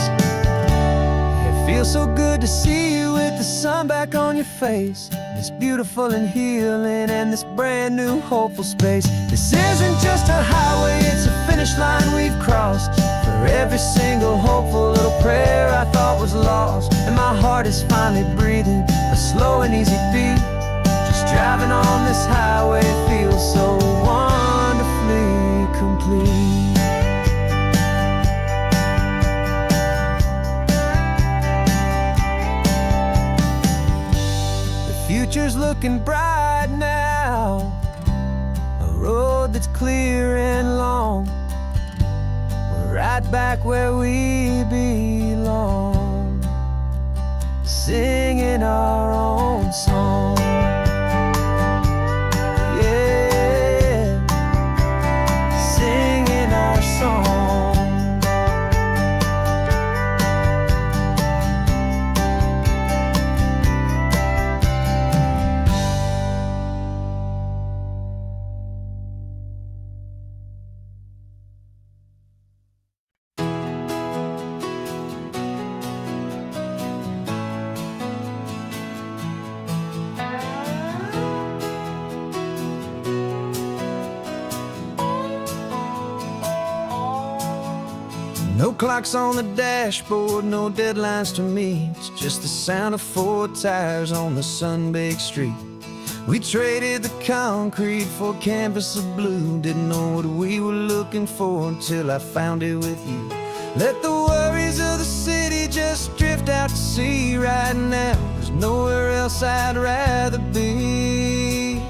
It feels so good to see you with the sun back on your face, this beautiful and healing and this brand new hopeful space. This isn't just a highway, it's a finish line we've crossed. For every single hopeful little prayer I thought was lost, and my heart is finally breathing a slow and easy beat. Just driving on this highway feels so wonderfully complete. Future's looking bright now, a road that's clear and long. We're right back where we belong, singing our own song. Yeah, singing our song. No clocks on the dashboard, no deadlines to meet, just the sound of 4 tires on the sun-baked street. We traded the concrete for a canvas of blue, didn't know what we were looking for until I found it with you. Let the worries of the city just drift out to sea right now. There's nowhere else I'd rather be.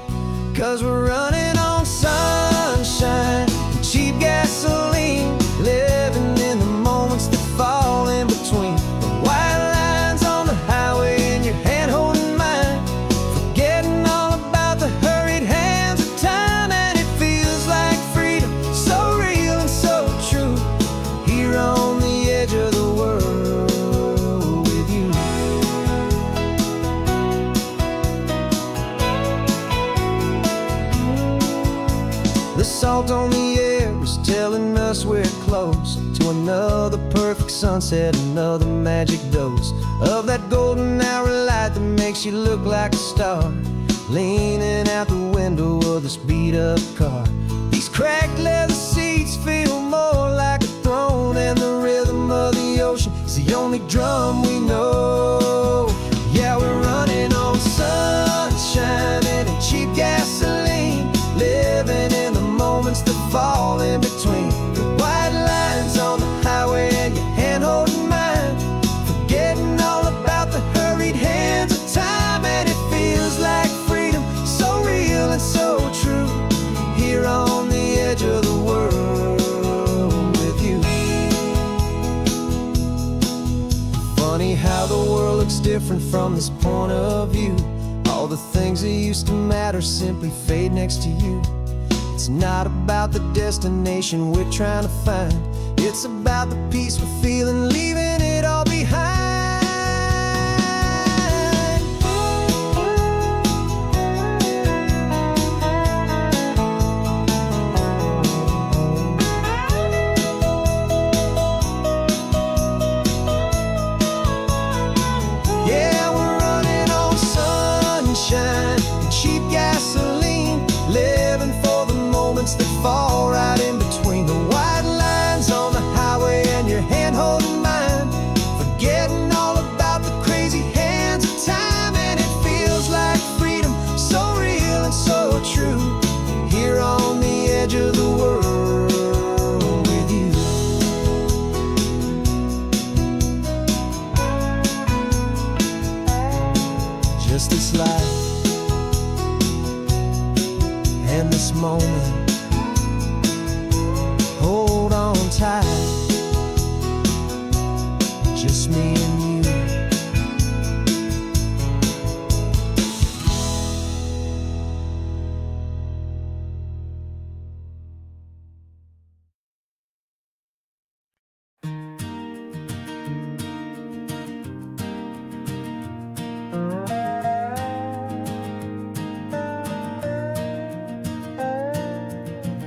'cause we're running on sunshine and cheap gasoline, living in the moments that fall in between the white lines on the highway and your hand holding mine, forgetting all about the hurried hands of time. And it feels like freedom, so real and so true, here on the edge of the world with you. The salt on the air is telling us we're close to another perfect sunset, another magic dose of that golden hour light that makes you look like a star, leaning out the window of this beat-up car. These cracked leather seats feel more like a throne, and the rhythm of the ocean is the only drum we know. Yeah, we're running on sunshine and cheap gasoline, living in the moments that fall in between the white lines on the highway and your hand holding mine, forgetting all about the hurried hands of time. And it feels like freedom, so real and so true, here on the edge of the world with you. Funny how the world looks different from this point of view. All the things that used to matter simply fade next to you. It's not about the destination we're trying to find, it's about the peace we're feeling, leaving it all behind. Yeah, we're running on sunshine and cheap gasoline, living for the moments that fall right in between the white lines on the highway and your hand holding mine, forgetting all about the crazy hands of time. And it feels like freedom, so real and so true, here on the edge of the world with you. Just this life and this moment, hold on tight, just me and you.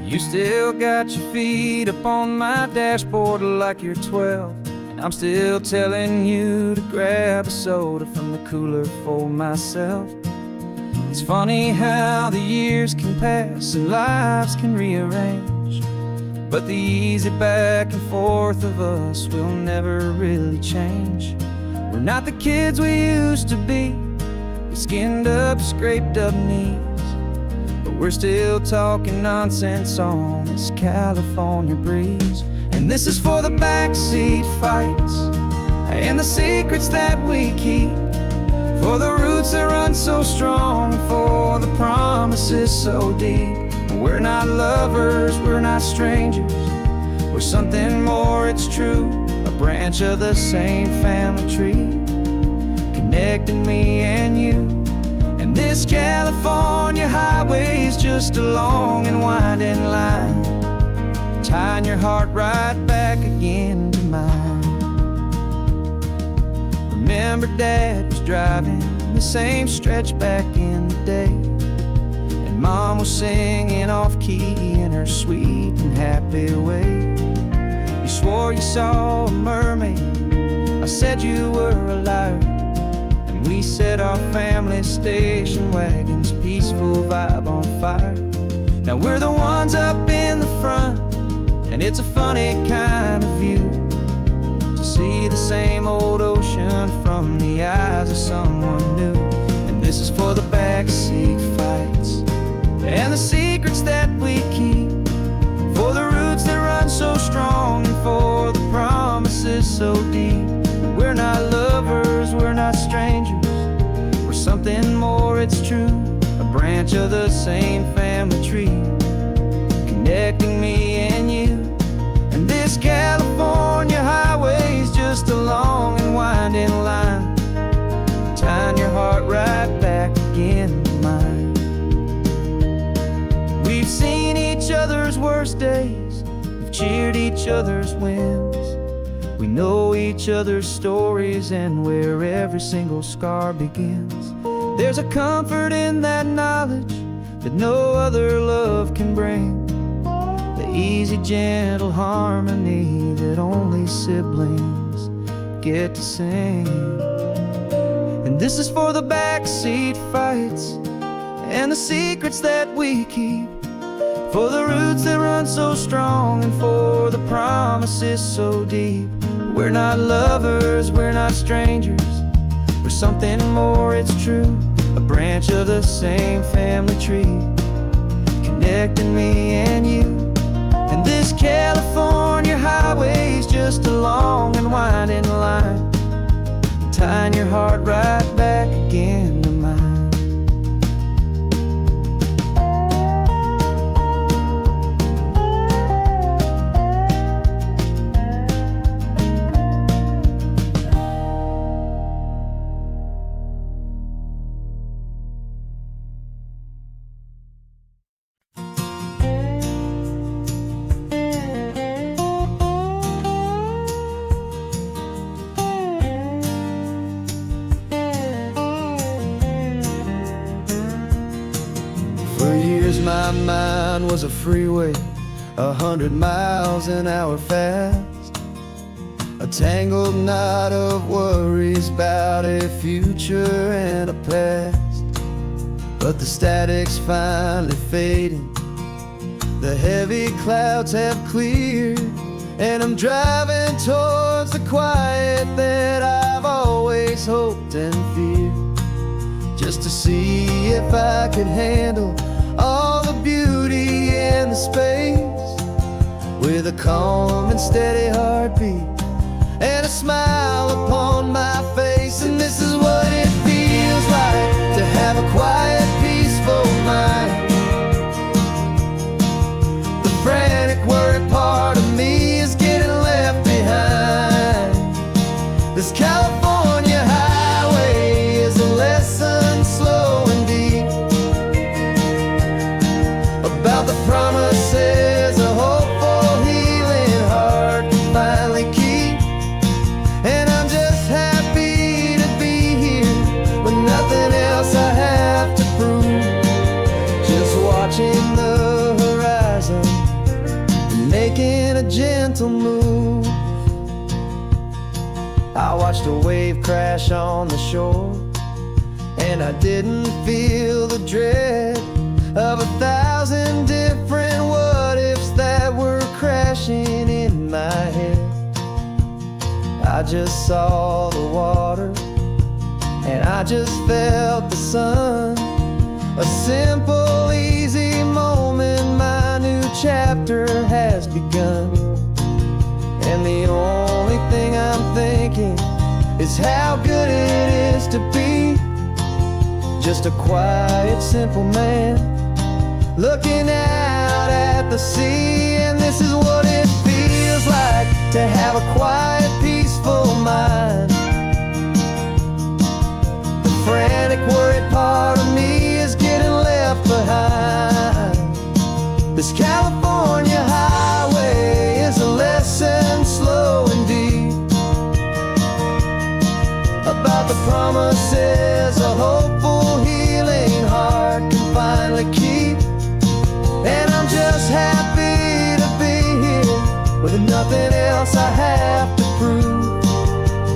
You still got your feet up on my dashboard like you're 12, and I'm still telling you to grab a soda from the cooler for myself. It's funny how the years can pass and lives can rearrange, but the easy back and forth of us will never really change. We're not the kids we used to be, with skinned up, scraped up knees, but we're still talking nonsense on this California breeze. And this is for the backseat fights and the secrets that we keep, for the roots that run so strong, for the promises so deep. We're not lovers, we're not strangers, we're something more, it's true, a branch of the same family tree, connecting me and you. And this California highway is just a long and winding line, tying your heart right back again to mine. Remember Dad was driving the same stretch back in the day, and Mom was singing off-key in her sweet and happy way. You swore you saw a mermaid, I said you were a liar, and we set our family station wagon's peaceful vibe on fire. Now we're the ones up in the front, and it's a funny kind of view to see the same old ocean from the eyes of someone new. And this is for the backseat fights and the secrets that we keep, for the roots that run so strong, and for the promises so deep. We're not lovers, we're not strangers, we're something more, it's true, a branch branch of the same family tree, connecting me and you. And this California highway's just a long and winding line, tying your heart right back again to mine. We've seen each other's worst days, we've cheered each other's wins. We know each other's stories and where every single scar begins. There's a comfort in that knowledge that no other love can bring, the easy, gentle harmony that only siblings get to sing. And this is for the backseat fights and the secrets that we keep, for the roots that run so strong and for the promises so deep. We're not lovers, we're not strangers, we're something more, it's true. A branch of the same family tree, connecting me and you. And this California highway's just a long and winding line, tying your heart right back again to mine. For years my mind was a freeway, 100 miles an hour fast, a tangled knot of worries about a future and a past. But the static's finally fading, the heavy clouds have cleared, and I'm driving towards the quiet that I've always hoped and feared, just to see if I could handle all the beauty and the space, with a calm and steady heartbeat and a smile upon my face. And this is what it feels like to have a quiet, peaceful mind. The frantic, worried part of me is getting left behind. This California highway is a lesson slow and deep, about the promises a hopeful, healing heart can finally keep. And I'm just happy to be here with nothing else I have to prove, just watching the horizon and making a gentle move. I watched a wave crash on the shore, and I didn't feel the dread of 1,000 different what-ifs that were crashing in my head. I just saw the water, and I just felt the sun. A simple, easy moment, my new chapter has begun. And the only thing I'm thinking is how good it is to be just a quiet, simple man looking out at the sea. And this is what it feels like to have a quiet, peaceful mind. The frantic, worried part of me is getting left behind. This California highway is a lesson slow and deep, about the promises a hopeful, healing heart can finally keep. And I'm just happy to be here with nothing else I have to prove,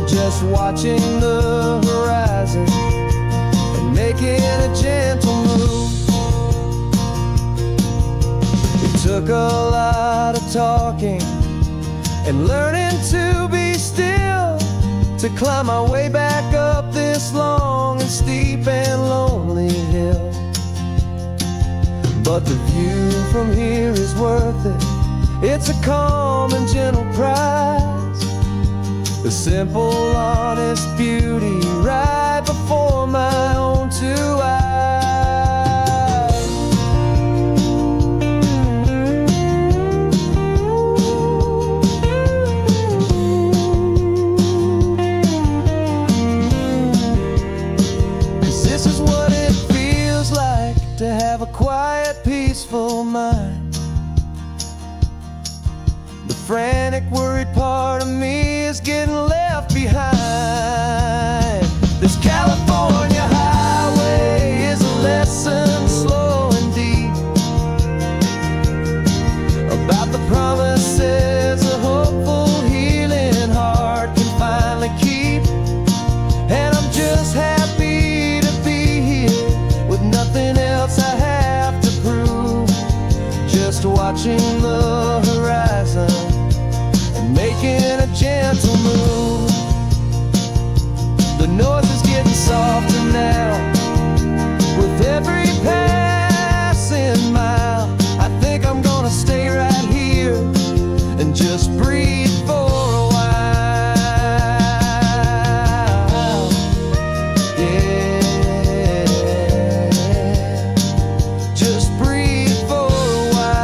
just watching the horizon and making a gentle move. It took a lot of talking and learning to be still to climb my way back up this long and steep and lonely hill. But the view from here is worth it, it's a calm and gentle prize, the simple, honest beauty right before my own two eyes. making a gentle move. The noise is getting softer now with every passing mile. I think I'm gonna stay right here and just breathe for a while. Yeah, just breathe for a while.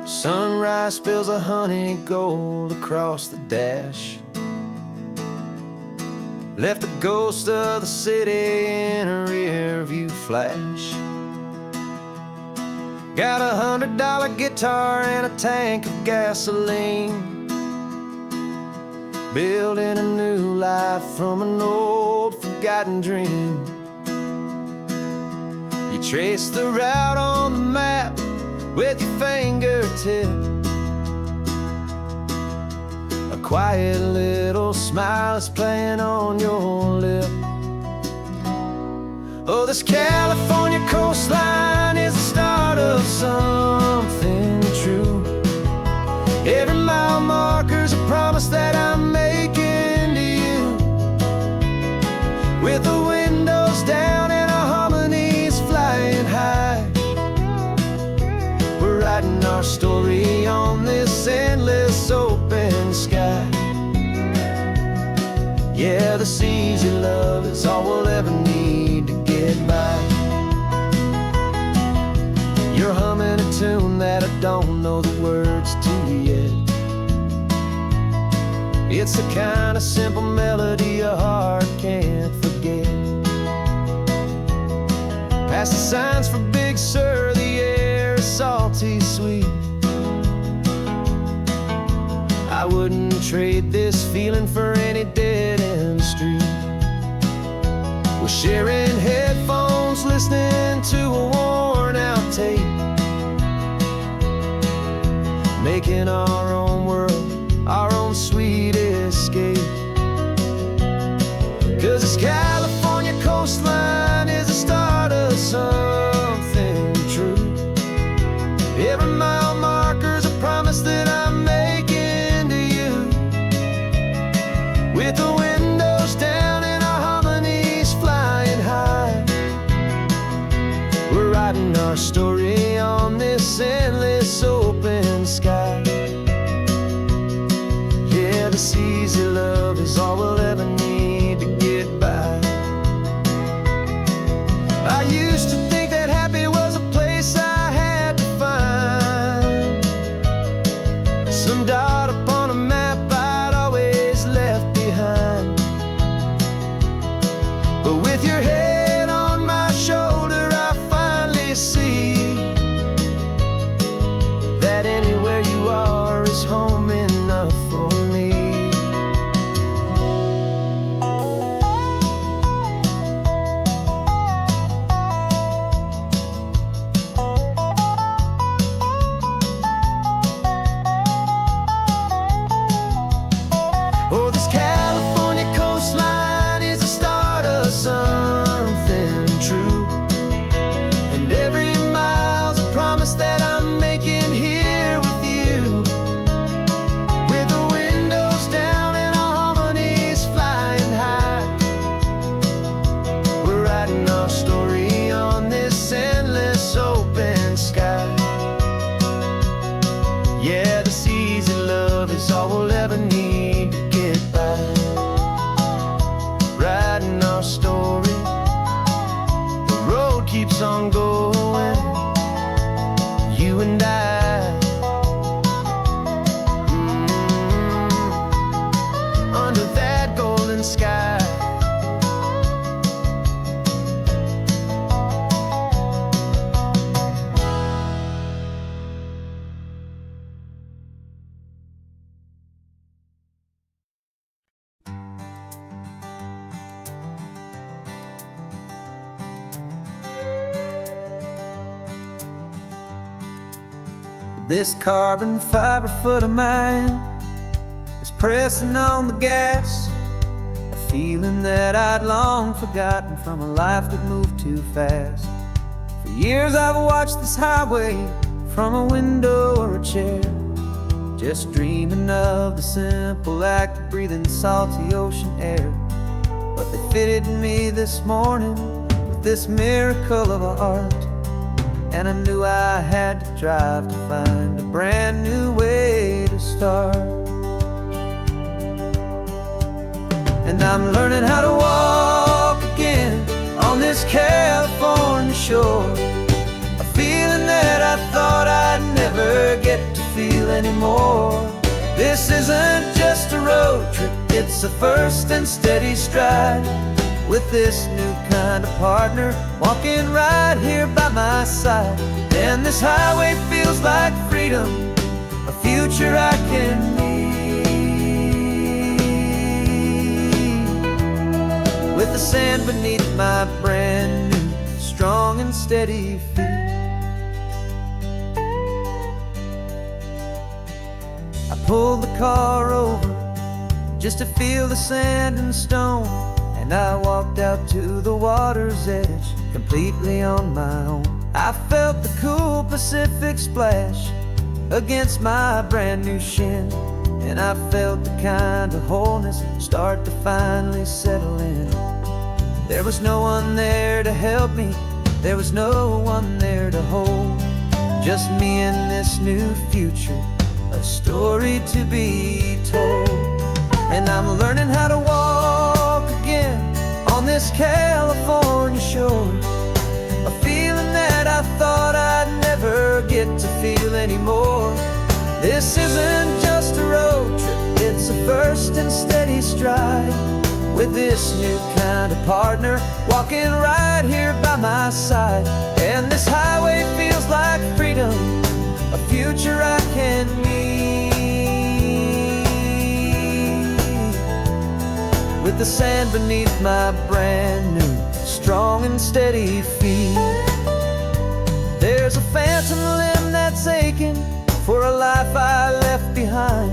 Sunrise spills a honey gold across the dash, left the ghost of the city in a rear view flash. Got a $100 guitar and a tank of gasoline, building a new life from an old forgotten dream. You trace the route on the map with your fingertip, a quiet little smile is playing on your lip. Oh, this California coastline is the start of something true. Every mile marker's a promise that I'm making to you. With the windows down and our harmonies flying high, we're writing our story on this endless open sky. Yeah, the seas you love is all we'll ever need to get by. You're humming a tune that I don't know the words to yet. It's the kind of simple melody a heart can't forget. Past the signs for Big Sur, the air is salty sweet. I wouldn't trade this feeling for any dead-end street. We're sharing headphones, listening to a worn-out tape, making our own world, our own sweet escape. 'Cause this California coastline is the start of something true. Every mile marker's a promise that I'm making to you. With the windows down and our harmonies flying high, we're writing our story on this endless open sky. Yeah, the seas you love is all we'll ever need to get by. I used to think that happy was a place I had to find, some dot upon a map I'd always left behind. But with your head on my shoulder, I finally see that anywhere you are is home enough for me. Oh, this California coastline is the start of something true. And every mile's a promise that I'm making here with you. With the windows down and our harmonies flying high, we're writing our story on this endless open sky. Yeah, the seas you love is all we'll ever need to get by. Writing our story, the road keeps on going, you and I. Under that golden sky. This carbon fiber foot of mine is pressing on the gas, a feeling that I'd long forgotten from a life that moved too fast. For years I've watched this highway from a window or a chair, just dreaming of the simple act of breathing salty ocean air. But they fitted me this morning with this miracle of art, and I knew I had to drive to find a brand new way to start. And I'm learning how to walk again on this California shore, a feeling that I thought I'd never get to feel anymore. This isn't just a road trip, it's a first and steady stride, with this new kind of partner walking right here by my side. And this highway feels like freedom, a future I can need, with the sand beneath my brand new strong and steady feet. I pulled the car over just to feel the sand and stone, and I walked out to the water's edge completely on my own. I felt the cool Pacific splash against my brand new shin, and I felt the kind of wholeness start to finally settle in. There was no one there to help me, there was no one there to hold, just me and this new future, a story to be told. And I'm learning how to walk again on this California shore, a feeling that I thought I'd never get to feel anymore. This isn't just a road trip, it's a first and steady stride, with this new kind of partner walking right here by my side. And this highway feels like freedom, a future I can need, with the sand beneath my brand new strong and steady feet. There's a phantom limb that's aching for a life I left behind,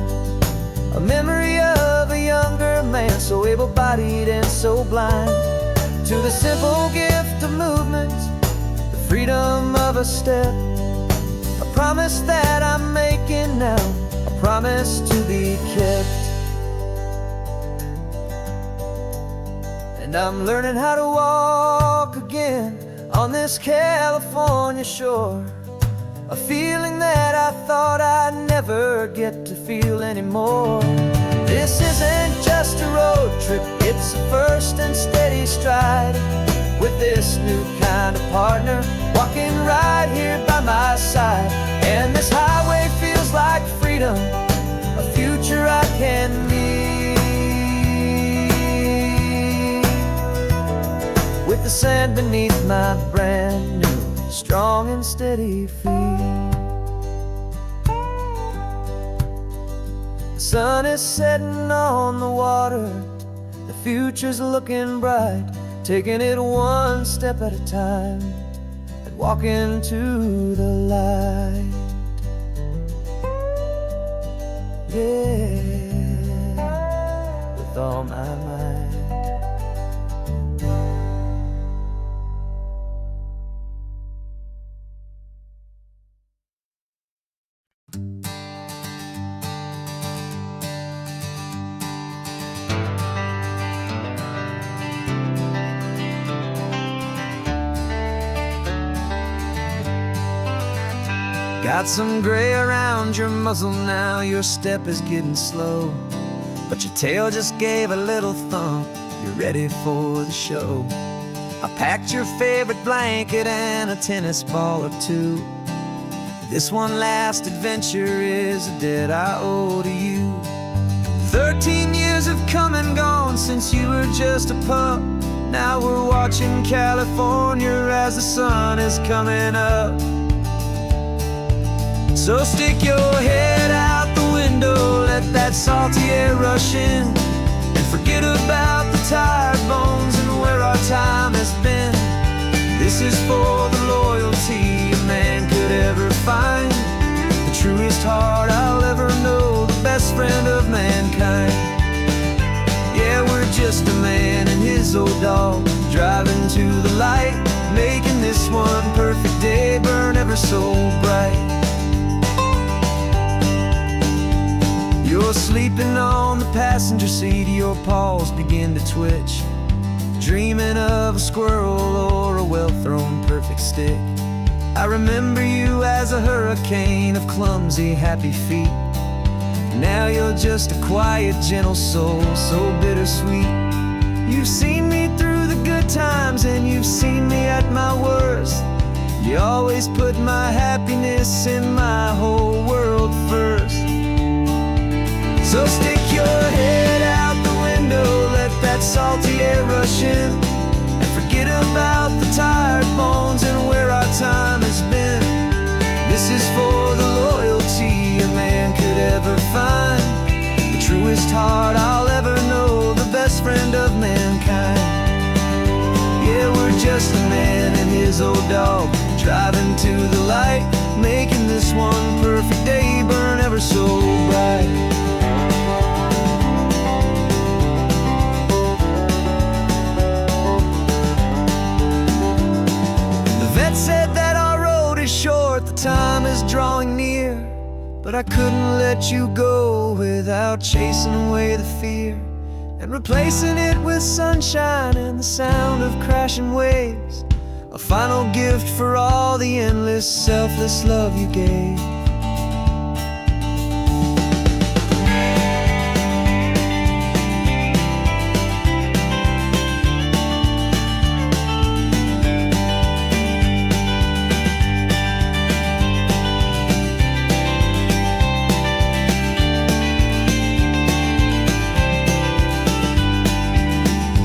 a memory of a younger man, so able-bodied and so blind, to the simple gift of movement, the freedom of a step, a promise that I'm making now, a promise to be kept. And I'm learning how to walk again on this California shore, a feeling that I thought I'd never get to feel anymore. This isn't just a road trip, it's a first and steady stride, with this new kind of partner walking right here by my side. And this highway feels like freedom, a future I can need, with the sand beneath my brand new strong and steady feet. The sun is setting on the water, the future's looking bright, taking it one step at a time and walking to the light. Yeah, with all my might. Got some gray around your muzzle now, your step is getting slow, but your tail just gave a little thump, you're ready for the show. I packed your favorite blanket and a tennis ball or two. This one last adventure is a debt I owe to you. 13 years have come and gone since you were just a pup. Now we're watching California as the sun is coming up. So stick your head out the window, let that salty air rush in, and forget about the tired bones and where our time has been. This is for the loyalty a man could ever find, the truest heart I'll ever know, the best friend of mankind. Yeah, we're just a man and his old dog, driving to the light, making this one perfect day burn ever so bright. You're sleeping on the passenger seat, your paws begin to twitch, dreaming of a squirrel or a well-thrown perfect stick. I remember you as a hurricane of clumsy, happy feet. Now you're just a quiet, gentle soul, so bittersweet. You've seen me through the good times and you've seen me at my worst. You always put my happiness in my whole world first. So stick your head out the window, let that salty air rush in, and forget about the tired bones and where our time has been. This is for the loyalty a man could ever find, the truest heart I'll ever know, the best friend of mankind. Yeah, we're just a man and his old dog, driving to the light, making this one perfect day burn ever so bright. Said that our road is short, the time is drawing near, but I couldn't let you go without chasing away the fear and replacing it with sunshine and the sound of crashing waves, a final gift for all the endless, selfless love you gave.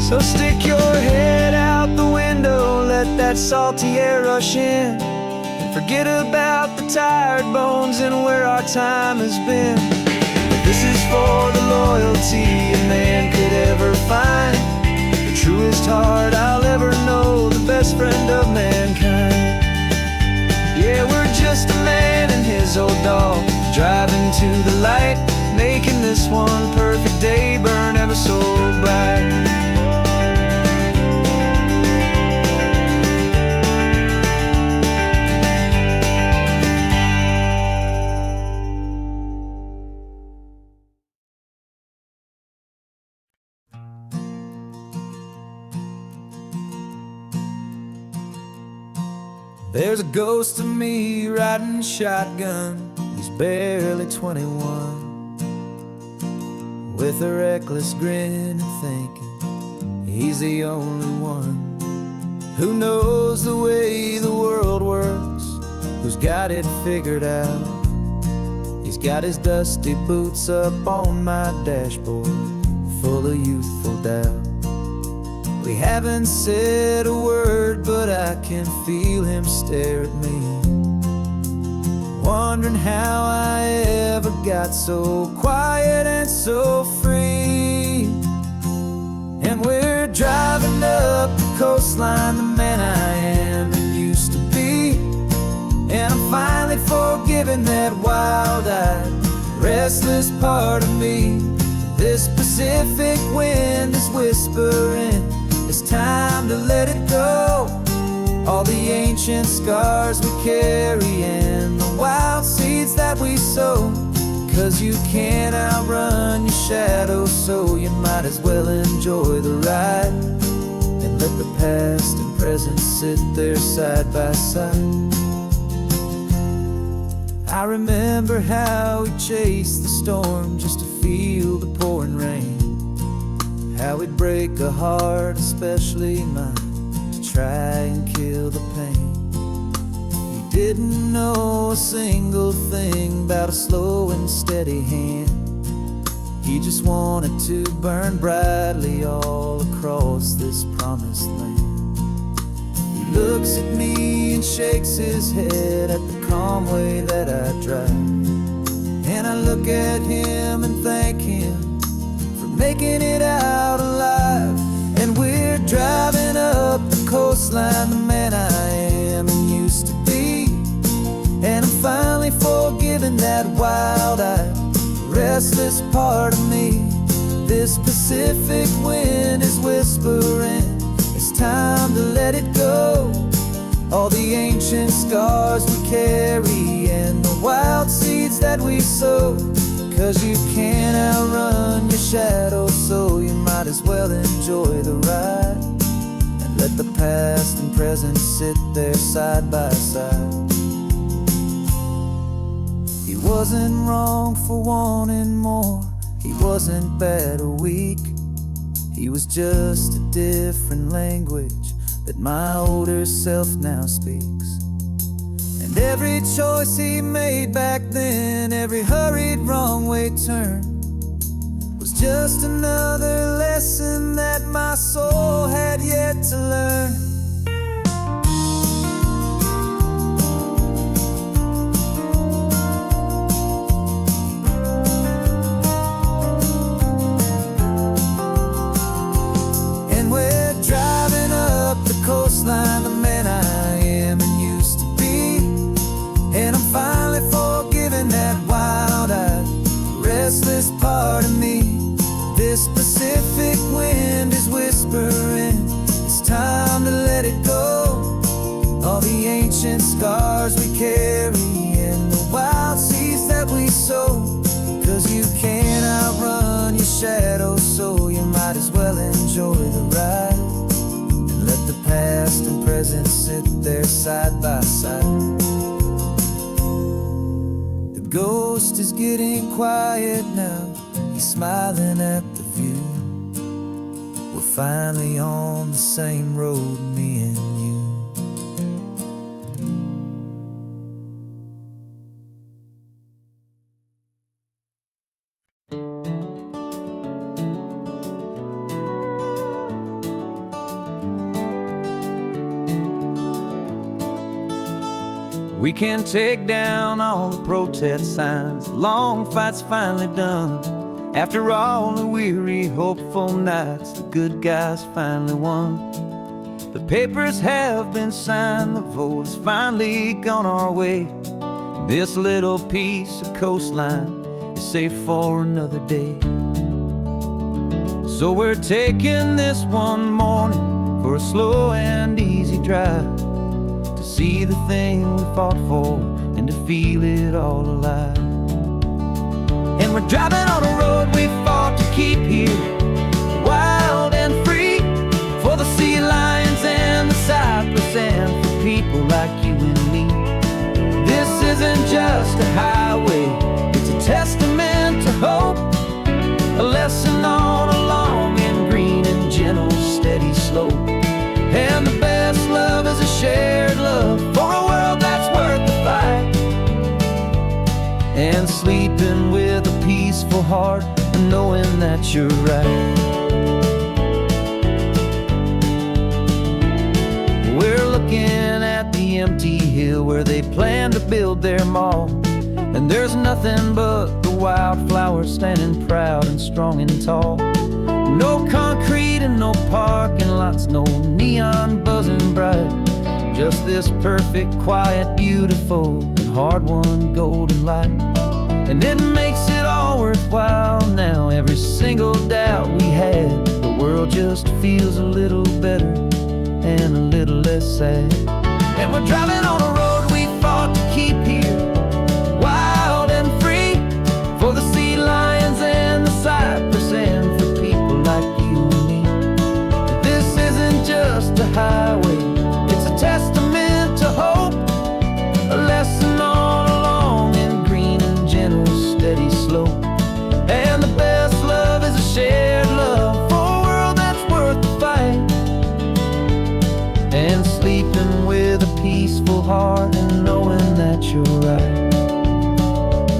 So stick your head out the window, let that salty air rush in, and forget about the tired bones and where our time has been. This is for the loyalty a man could ever find, the truest heart I'll ever know, the best friend of mankind. Yeah, we're just a man and his old dog, driving to the light, making this one perfect day burn ever so bright. There's a ghost of me riding shotgun, he's barely 21, with a reckless grin and thinking he's the only one who knows the way the world works, who's got it figured out. He's got his dusty boots up on my dashboard, full of youthful doubt. We haven't said a word, but I can feel him stare at me, wondering how I ever got so quiet and so free. And we're driving up the coastline, the man I am and used to be, and I'm finally forgiving that wild-eyed, restless part of me. This Pacific wind is whispering, it's time to let it go. All the ancient scars we carry and the wild seeds that we sow, 'cause you can't outrun your shadow, so you might as well enjoy the ride and let the past and present sit there side by side. I remember how we chased the storm just to feel the pouring rain, how we'd break a heart, especially mine, to try and kill the pain. He didn't know a single thing about a slow and steady hand. He just wanted to burn brightly all across this promised land. He looks at me and shakes his head at the calm way that I drive, and I look at him and thank him for making it out alive. And we're driving up the coastline, the man I am and used to be, and I'm finally finally forgiven that wild-eyed, restless part of me. This Pacific wind is whispering, it's time to let it go. All the ancient scars we carry and the wild seeds that we sow. 'Cause you can't outrun your shadow, so you might as well enjoy the ride. And let the past and present sit there side by side. He wasn't wrong for wanting more, he wasn't bad or weak. He was just a different language that my older self now speaks. And every choice he made back then, every hurried wrong way turn, was just another lesson that my soul had yet to learn. Coastline, the man I am and used to be. And I'm finally forgiving that wild-eyed, restless part of me. This Pacific wind is whispering, it's time to let it go. All the ancient scars we carry and the wild seeds that we sow. 'Cause you can't outrun your shadow, so you might as well enjoy the ride. Let the past and present sit there side by side. The ghost is getting quiet now, he's smiling at the view. We're finally on the same road, me and you. We can take down all the protest signs, long fight's finally done. After all the weary, hopeful nights, the good guys finally won. The papers have been signed, the vote has finally gone our way. This little piece of coastline is safe for another day. So we're taking this one morning for a slow and easy drive, see the thing we fought for and to feel it all alive. And we're driving on a road we fought to keep here, wild and free, for the sea lions and the cypress and for people like you and me. This isn't just a highway, it's a testament to hope, a lesson on a long and green and gentle steady slope. And the best love is a shared love for a world that's worth the fight. And sleeping with a peaceful heart and knowing that you're right. We're looking at the empty hill where they plan to build their mall. And there's nothing but the wildflowers standing proud and strong and tall. No concrete and no parking lots, no neon buzzing bright. Just this perfect, quiet, beautiful, and hard-won golden light. And it makes it all worthwhile now. Every single doubt we had, the world just feels a little better and a little less sad. And we're driving on a road we fought to keep here, wild and free, for the sea lions and the cypress and for people like you and me. This isn't just a highway, it's a testament to hope, a lesson on a long and green and gentle steady slope. And the best love is a shared love for a world that's worth the fight. And sleeping with a peaceful heart and knowing that you're right.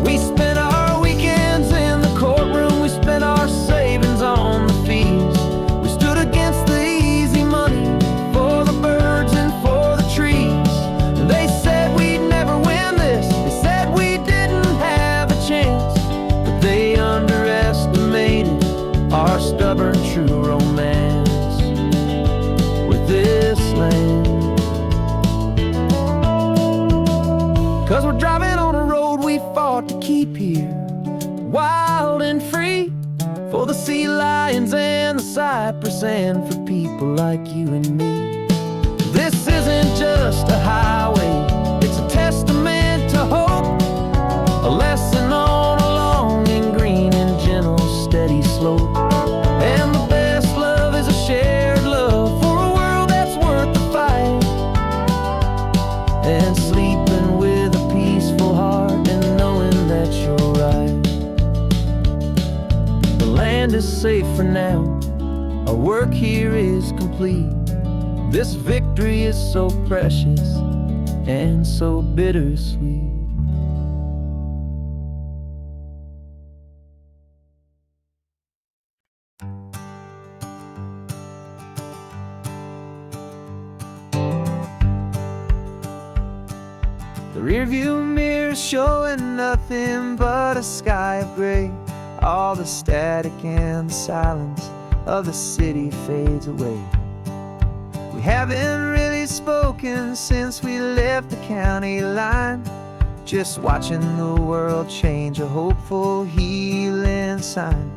We spent our weekends in the courtroom, we spent our savings on the fees. We stood against the easy money for the birds and for the trees. And they said we'd never win this, they said we didn't have a chance, but they underestimated our stubborn true romance with this land. 'Cause we're driving on a road disappear, wild and free, for the sea lions and the cypress, and for people like you and me. This isn't just a highway, it's a testament to hope, a lesson on a long and green and gentle, steady slope. And the best love is a shared love for a world that's worth the fight, and sleeping with a peaceful heart and knowing that you're right. The land is safe for now, our work here is complete. This victory is so precious and so bittersweet. The rearview mirror showing nothing but a sky of gray. All the static and the silence of the city fades away. We haven't really spoken since we left the county line, just watching the world change, a hopeful healing sign.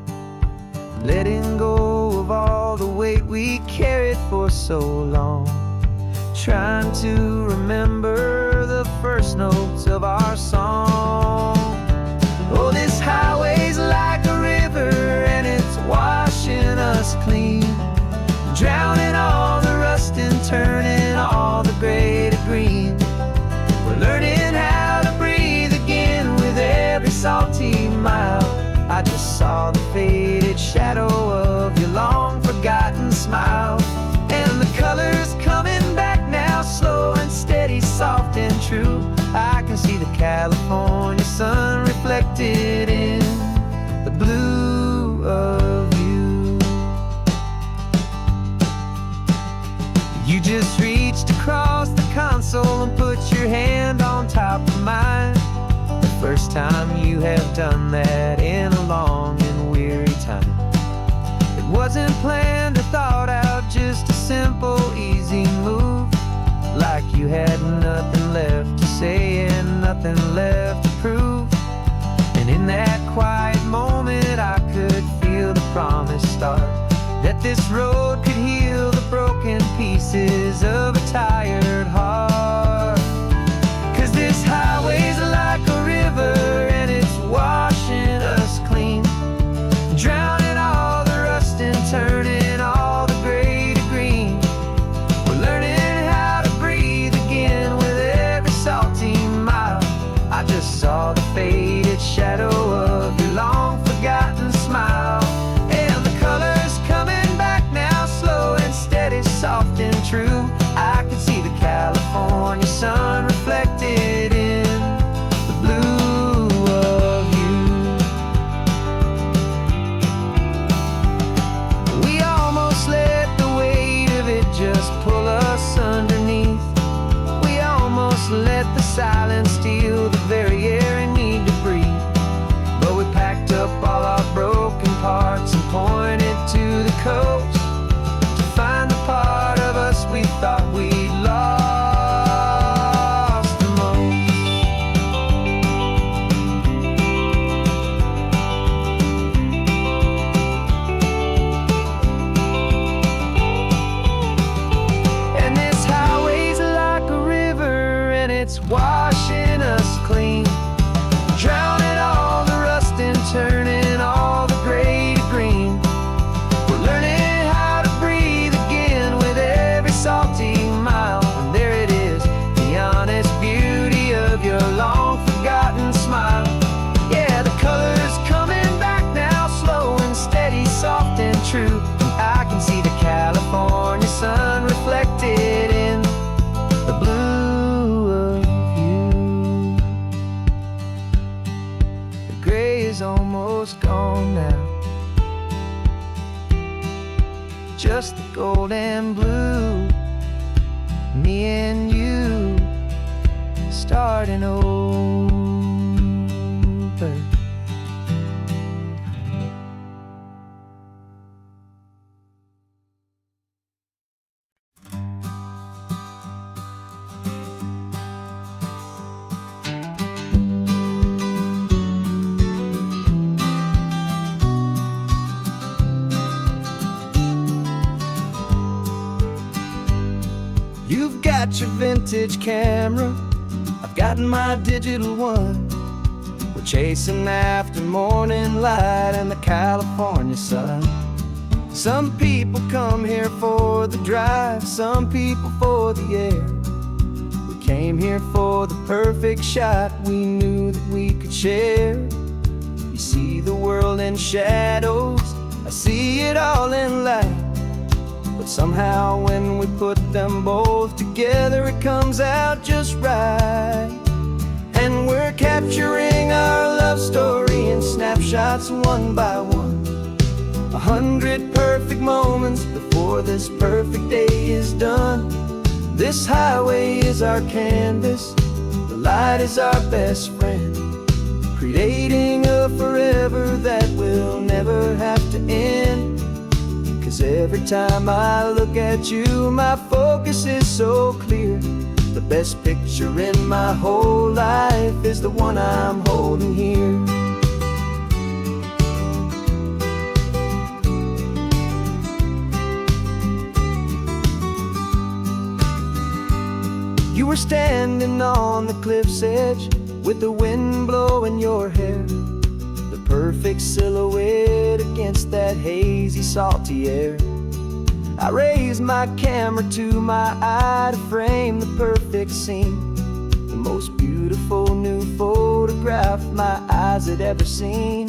Letting go of all the weight we carried for so long, trying to remember the first notes of our song. Oh, this highway's like a river and it's washing us clean, drowning all the rust and turning all the gray to green. We're learning how to breathe again with every salty mile. I just saw the faded shadow of your long forgotten smile, and the colors coming back now, slow and steady, soft and true. I can see the California sun reflected in the blue of you. You just reached across the console and put your hand on top of mine. The first time you have done that in a long and weary time. It wasn't planned or thought out, just a simple, easy move. Like you had nothing left to say and nothing left to prove. And in that quiet moment I could feel the promise start, that this road could heal the broken pieces of a tired heart. 'Cause this highway's like a river and it's washing us clean, drowning all the rust and turning all the gray to green. We're learning how to breathe again with every salty mile. I just saw the faded shadow of your long forgotten smile, and the colors coming back now, slow and steady, soft and true. I can see the California sun reflected in the blue of you. We almost let the weight of it just pull us underneath. We almost let the silence steal the very air I need to breathe. But we packed up all our broken parts and pointed to the coast to find the part of us we thought we'd lost the most. And this highway's like a river and it's washing us clean, drowning all the rust and turning all the gray to green. We're learning how to breathe again with every salty mile. And there it is, the honest beauty of your long forgotten smile. Yeah, the colors coming back now, slow and steady, soft and true. I can see the California sun reflected in the blue of you. The gray is almost gone now, just the gold and blue. Me and you starting over. You've got your vintage camera, I've got my digital one. We're chasing after morning light and the California sun. Some people come here for the drive, some people for the air. We came here for the perfect shot we knew that we could share. You see the world in shadows, I see it all in light. But somehow when we put them both together, it comes out just right. And we're capturing our love story in snapshots one by one. 100 perfect moments before this perfect day is done. This highway is our canvas, the light is our best friend, creating a forever that will never have to end. 'Cause every time I look at you, my focus is so clear. The best picture in my whole life is the one I'm holding here. You were standing on the cliff's edge with the wind blowing your hair, the perfect silhouette against that hazy, salty air. I raised my camera to my eye to frame the perfect scene, the most beautiful new photograph my eyes had ever seen.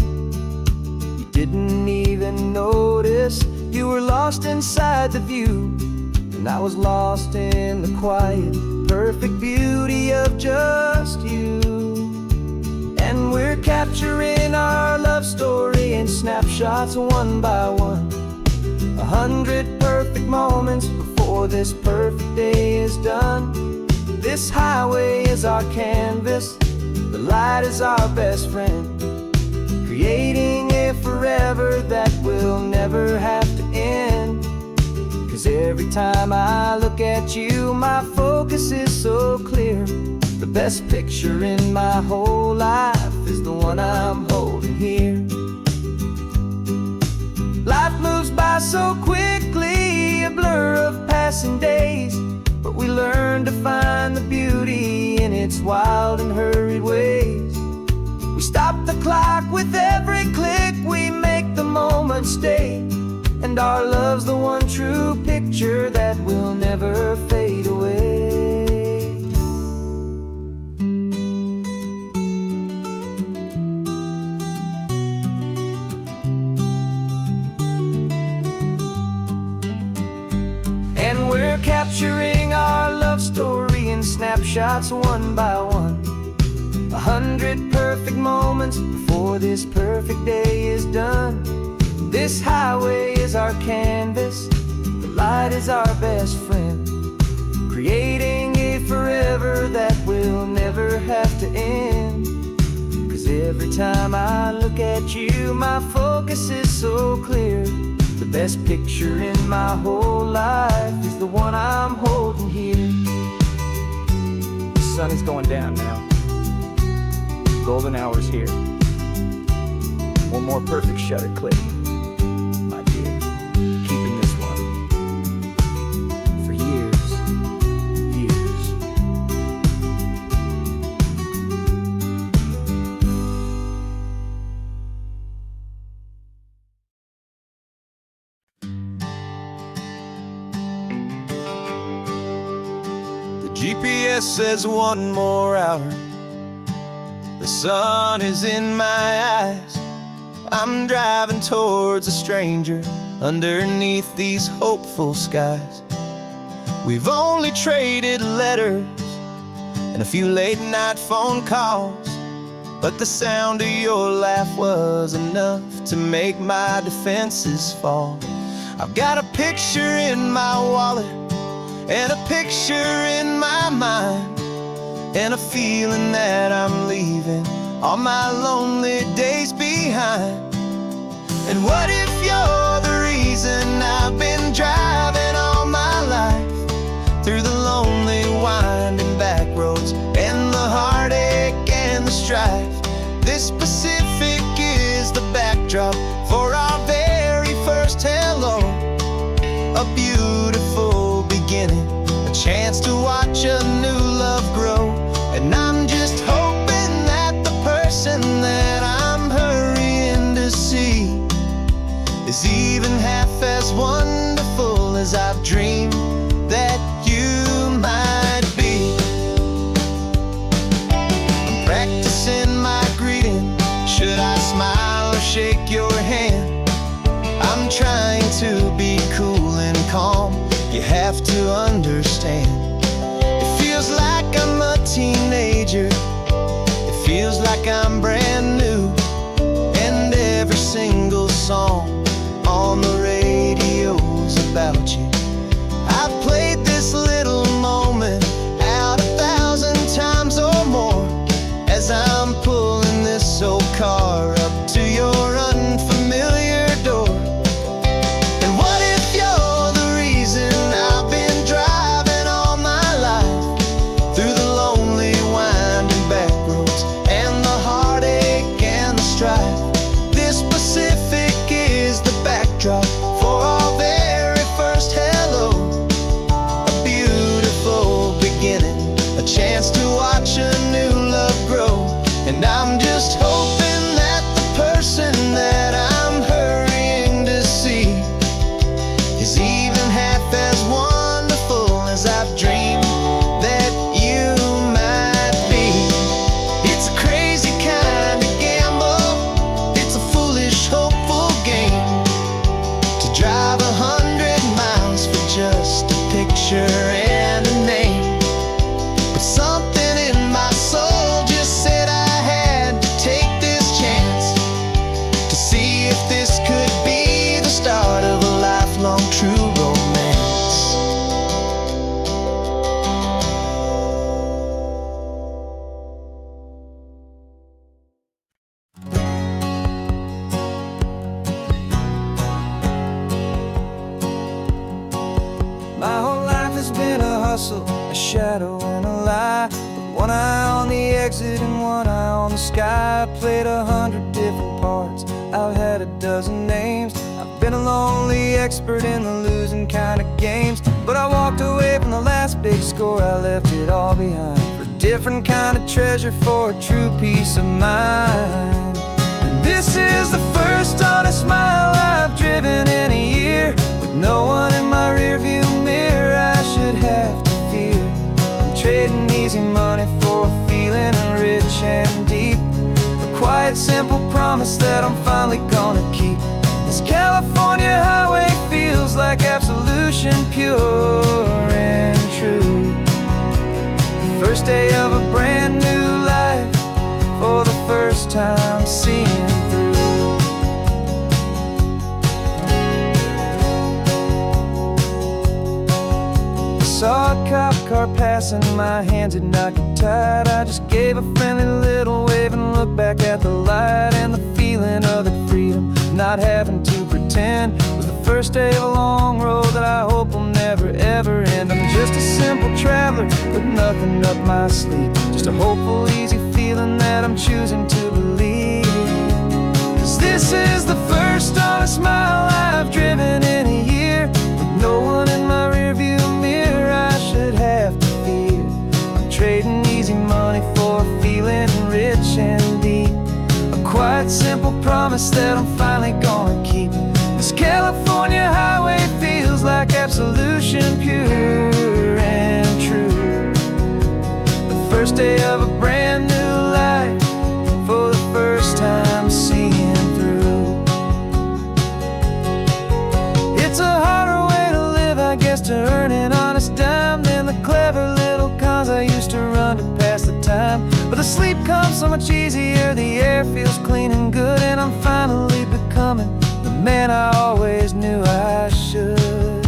You didn't even notice you were lost inside the view, and I was lost in the quiet, perfect beauty of just you. And we're capturing our love story in snapshots one by one. 100 perfect moments before this perfect day is done. This highway is our canvas, the light is our best friend, creating a forever that will never have to end. 'Cause every time I look at you, my focus is so clear. The best picture in my whole life is the one I'm holding here. Life moves by so quickly, a blur of passing days, but we learn to find the beauty in its wild and hurried ways. We stop the clock with every click, we make the moment stay, and our love's the one true picture that will never fade away. And we're capturing our love story in snapshots one by one. 100 perfect moments before this perfect day is done. This highway is our canvas, the light is our best friend, creating a forever that will never have to end. 'Cause every time I look at you, my focus is so clear. The best picture in my whole life is the one I'm holding here. The sun is going down now. Golden hour's here. One more perfect shutter click. Keeping this one for years, years. The GPS says one more hour. The sun is in my eyes. I'm driving towards a stranger underneath these hopeful skies. We've only traded letters and a few late night phone calls, but the sound of your laugh was enough to make my defenses fall. I've got a picture in my wallet and a picture in my mind, and a feeling that I'm leaving all my lonely days behind. And what if you're the reason I've been driving all my life, through the lonely winding back roads and the heartache and the strife? This Pacific is the backdrop for our very first hello, a beautiful beginning, a chance to watch a new love grow. And I'm just hoping that the person that I'm hurrying to see is even half as wonderful as I've dreamed that you might be. I'm practicing my greeting. Should I smile or shake your hand? I'm trying to be cool and calm. You have to understand. It feels like I'm a teenager. It feels like I'm brand new. And every single song on the radio's about you. I've played this little moment out 1,000 times or more as I'm pulling this old car up to your unfamiliar door. And what if you're the reason I've been driving all my life through the lonely winding back roads and the heartache and the strife? This Pacific is the backdrop for our very first hello. A beautiful beginning, a chance to watch a new love grow. And I'm just hoping that the person that I'm hurrying to see is even half as wonderful as I've dreamed that you might be. It's a crazy kind of gamble. It's a foolish, hopeful game to drive 100 miles for just a picture and a name. But something in my soul just said I had to take this chance to see if this could be the start of a lifelong true romance. My whole life has been a hustle, a shadow and a lie, with one eye on the exit and one eye on the sky. I played 100 different parts, I've had a dozen names. I've been a lonely expert in the losing kind of games. But I walked away from the last big score, I left it all behind for a different kind of treasure, for a true peace of mind. And this is the first honest mile I've driven in a year, with no one in my rearview mirror I should have to fear. I'm trading easy money for a feeling rich and deep, a quiet, simple promise that I'm finally gonna keep. This California highway feels like absolution, pure and true. The first day of a brand new life, for the first time seeing through. Saw a cop car passing, my hands had not got tied. I just gave a friendly little wave and looked back at the light. And the feeling of the freedom, not having to pretend, was the first day of a long road that I hope will never ever end. I'm just a simple traveler with nothing up my sleeve, just a hopeful, easy feeling that I'm choosing to believe. 'Cause this is the first honest mile I've driven in a year, with no one in my rearview mirror I should have to fear. I'm trading easy money for a feeling rich and deep, a quiet, simple promise that I'm finally gonna keep. This California highway feels like absolution, pure and true. The first day of a brand new life, for the first time seeing through. It's a harder way to live, I guess, to earn an honest dime than the clever little cons I used to run to pass the time. But the sleep comes so much easier, the air feels clean and good, and I'm finally becoming the man I always knew I should.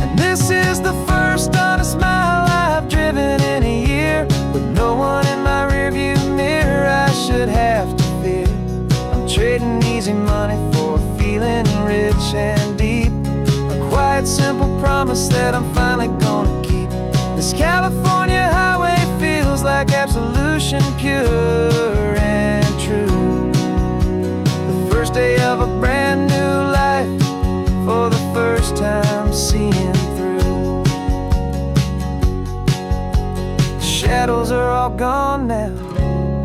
And this is the first honest mile I've driven in a year, with no one in my rearview mirror I should have to fear. I'm trading easy money for a feeling rich and deep, a quiet, simple promise that I'm finally gonna keep. This California highway feels like absolution, pure and true. gone now,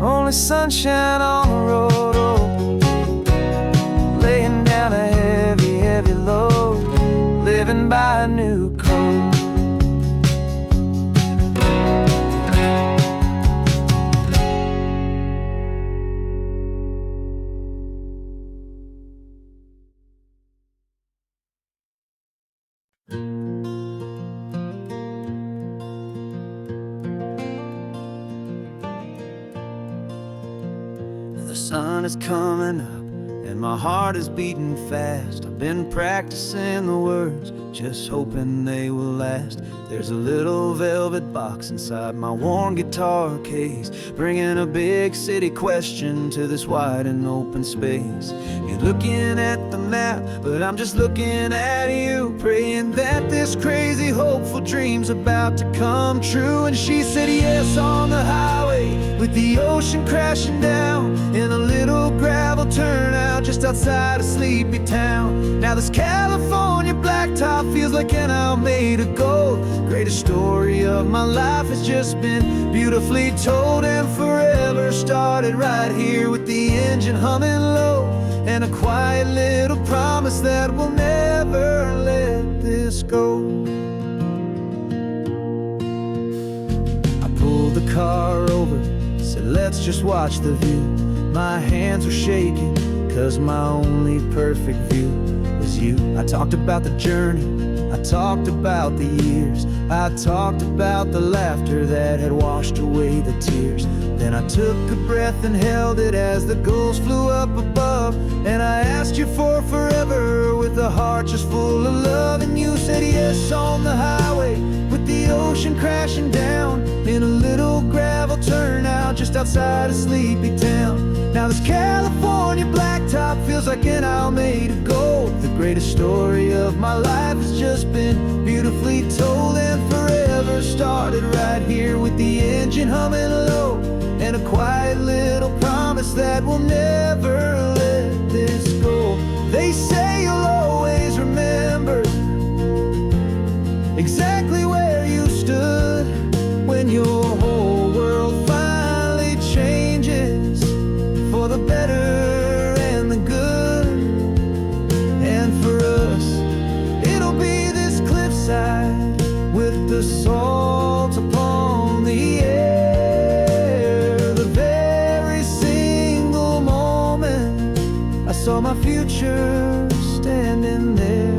only sunshine on the road. Oh, laying down a heavy, heavy load, living by a new code. The sun is coming up and my heart is beating fast. I've been practicing the words, just hoping they will last. There's a little velvet box inside my worn guitar case, bringing a big city question to this wide and open space. You're looking at the map, but I'm just looking at you, praying that this crazy hopeful dream's about to come true. And she said yes on the highway, with the ocean crashing down in a little gravel turnout just outside of Sleepy Town. Now this California blacktop feels like an isle made of gold. Greatest story of my life has just been beautifully told, and forever started right here with the engine humming low, and a quiet little promise that we'll never let this go. I pulled the car over, said let's just watch the view. My hands were shaking, cause my only perfect view was you. I talked about the journey, I talked about the years, I talked about the laughter that had washed away the tears. Then I took a breath and held it as the gulls flew up above, and I asked you for forever with a heart just full of love. And you said yes on the highway, with the ocean crashing down in a little gravel turnout just outside of Sleepy Town. Now this California blacktop feels like an isle made of gold. The greatest story of my life has just been beautifully told, and forever started right here with the engine humming low, and a quiet little promise that we'll never let this go. They say you'll always remember exactly where you stood when your whole world finally changes for the better and the good. And for us, it'll be this cliffside with the salt upon the air. The very single moment I saw my future standing there.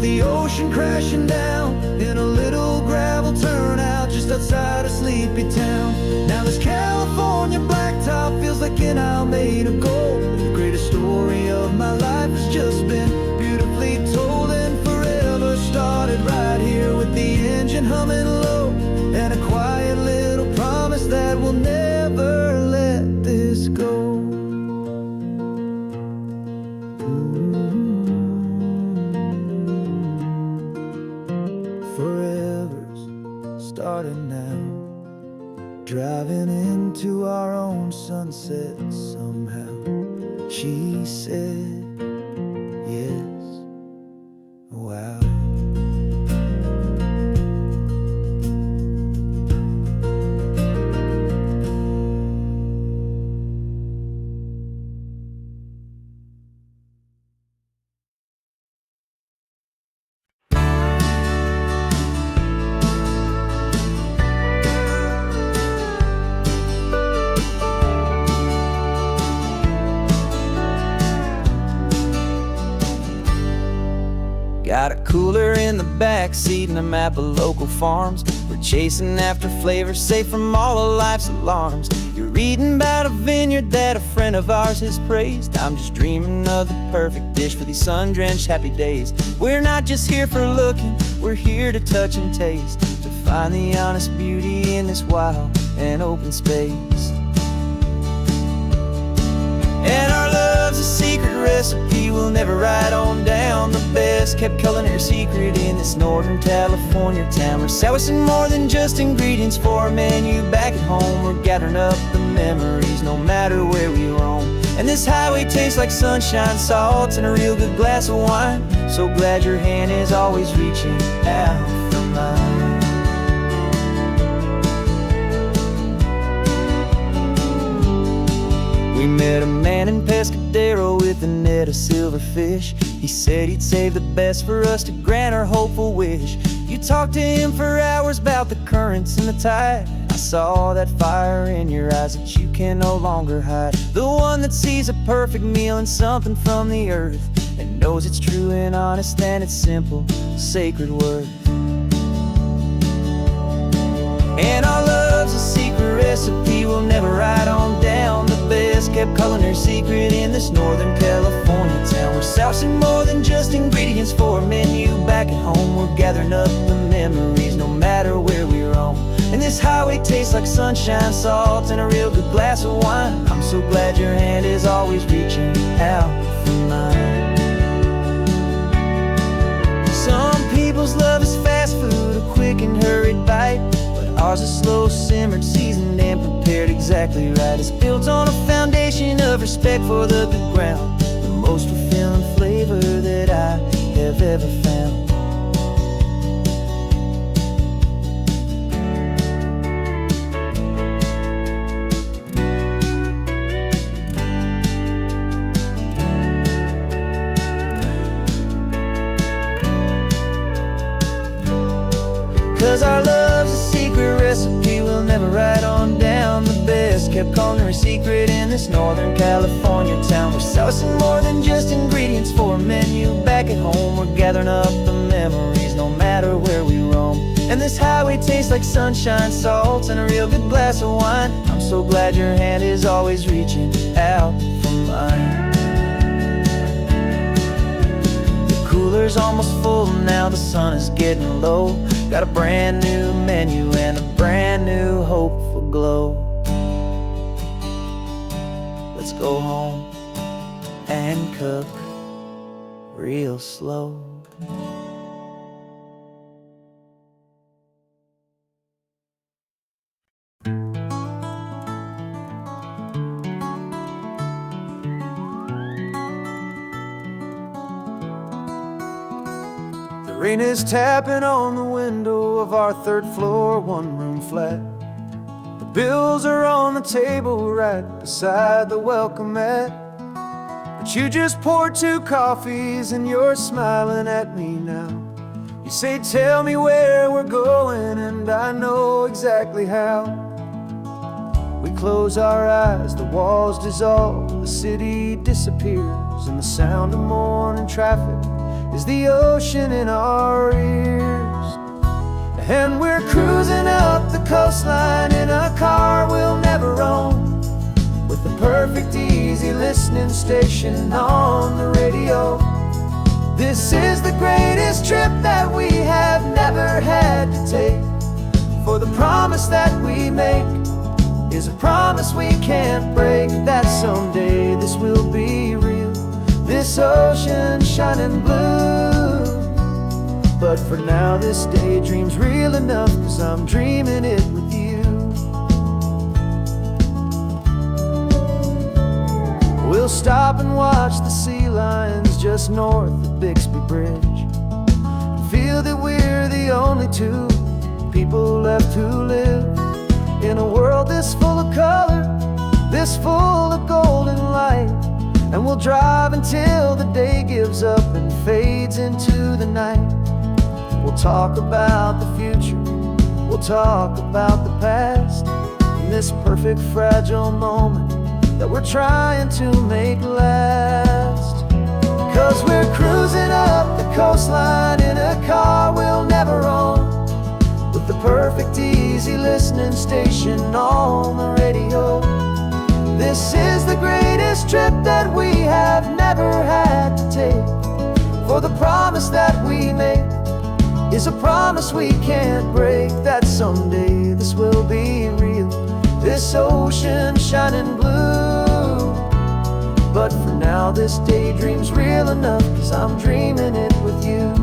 The ocean crashing down in a little gravel turnout just outside of Sleepy Town. Now this California blacktop feels like an isle made of gold. The greatest story of my life has just been beautifully told, and forever started right here with the engine humming low, and a quiet little promise that we'll never let this go. Forever's started now, driving into our own sunset somehow. She said yes, wow. Got a cooler in the back seat and a map of local farms. We're chasing after flavors safe from all of life's alarms. You're reading about a vineyard that a friend of ours has praised. I'm just dreaming of the perfect dish for these sun-drenched happy days. We're not just here for looking, we're here to touch and taste, to find the honest beauty in this wild and open space. And our love's a secret recipe we'll never write on down. The best kept culinary secret in this Northern California town. We're salvaging more than just ingredients for a menu back at home. We're gathering up the memories no matter where we roam. And this highway tastes like sunshine, salt, and a real good glass of wine. So glad your hand is always reaching out for mine. We met a man in Pescadero with a net of silverfish. He said he'd save the best for us to grant our hopeful wish. You talked to him for hours about the currents and the tide. I saw that fire in your eyes that you can no longer hide. The one that sees a perfect meal in something from the earth, and knows it's true and honest and it's simple, sacred worth. And our love's a secret recipe we'll never write on down. The best kept culinary secret in this Northern California town. We're sourcing more than just ingredients for a menu back at home. We're gathering up the memories no matter where we roam. And this highway tastes like sunshine, salt, and a real good glass of wine. I'm so glad your hand is always reaching out for mine. Some people's love is fast food, a quick and hurried bite, but ours is slow simmered, seasoned, and prepared exactly right. It's built on a foundation of respect for the good ground, the most fulfilling flavor that I have ever found. 'Cause our love's a secret recipe we'll never write on down. The best kept culinary secret in this Northern California town. We're sourcing more than just ingredients for a menu back at home. We're gathering up the memories no matter where we roam. And this highway tastes like sunshine, salt, and a real good glass of wine. I'm so glad your hand is always reaching out for mine. The cooler's almost full now, the sun is getting low. Got a brand new menu and a brand new hopeful glow. Let's go home and cook real slow. Rain is tapping on the window of our third floor, one-room flat. The bills are on the table right beside the welcome mat. But you just poured 2 coffees and you're smiling at me now. You say, tell me where we're going, and I know exactly how. We close our eyes, the walls dissolve, the city disappears, and the sound of morning traffic is the ocean in our ears. And we're cruising up the coastline in a car we'll never own, with the perfect easy listening station on the radio. This is the greatest trip that we have never had to take, for the promise that we make is a promise we can't break, that someday this will be real, this ocean shining blue. But for now this daydream's real enough, 'cause I'm dreaming it with you. We'll stop and watch the sea lions just north of Bixby Bridge, feel that we're the only 2 people left who live in a world this full of color, this full of golden light. And we'll drive until the day gives up and fades into the night. We'll talk about the future, we'll talk about the past, in this perfect fragile moment that we're trying to make last. 'Cause we're cruising up the coastline in a car we'll never own, with the perfect easy listening station on the radio. This is the greatest trip that we have never had to take, for the promise that we make is a promise we can't break, that someday this will be real, this ocean shining blue. But for now this daydream's real enough, 'cause I'm dreaming it with you.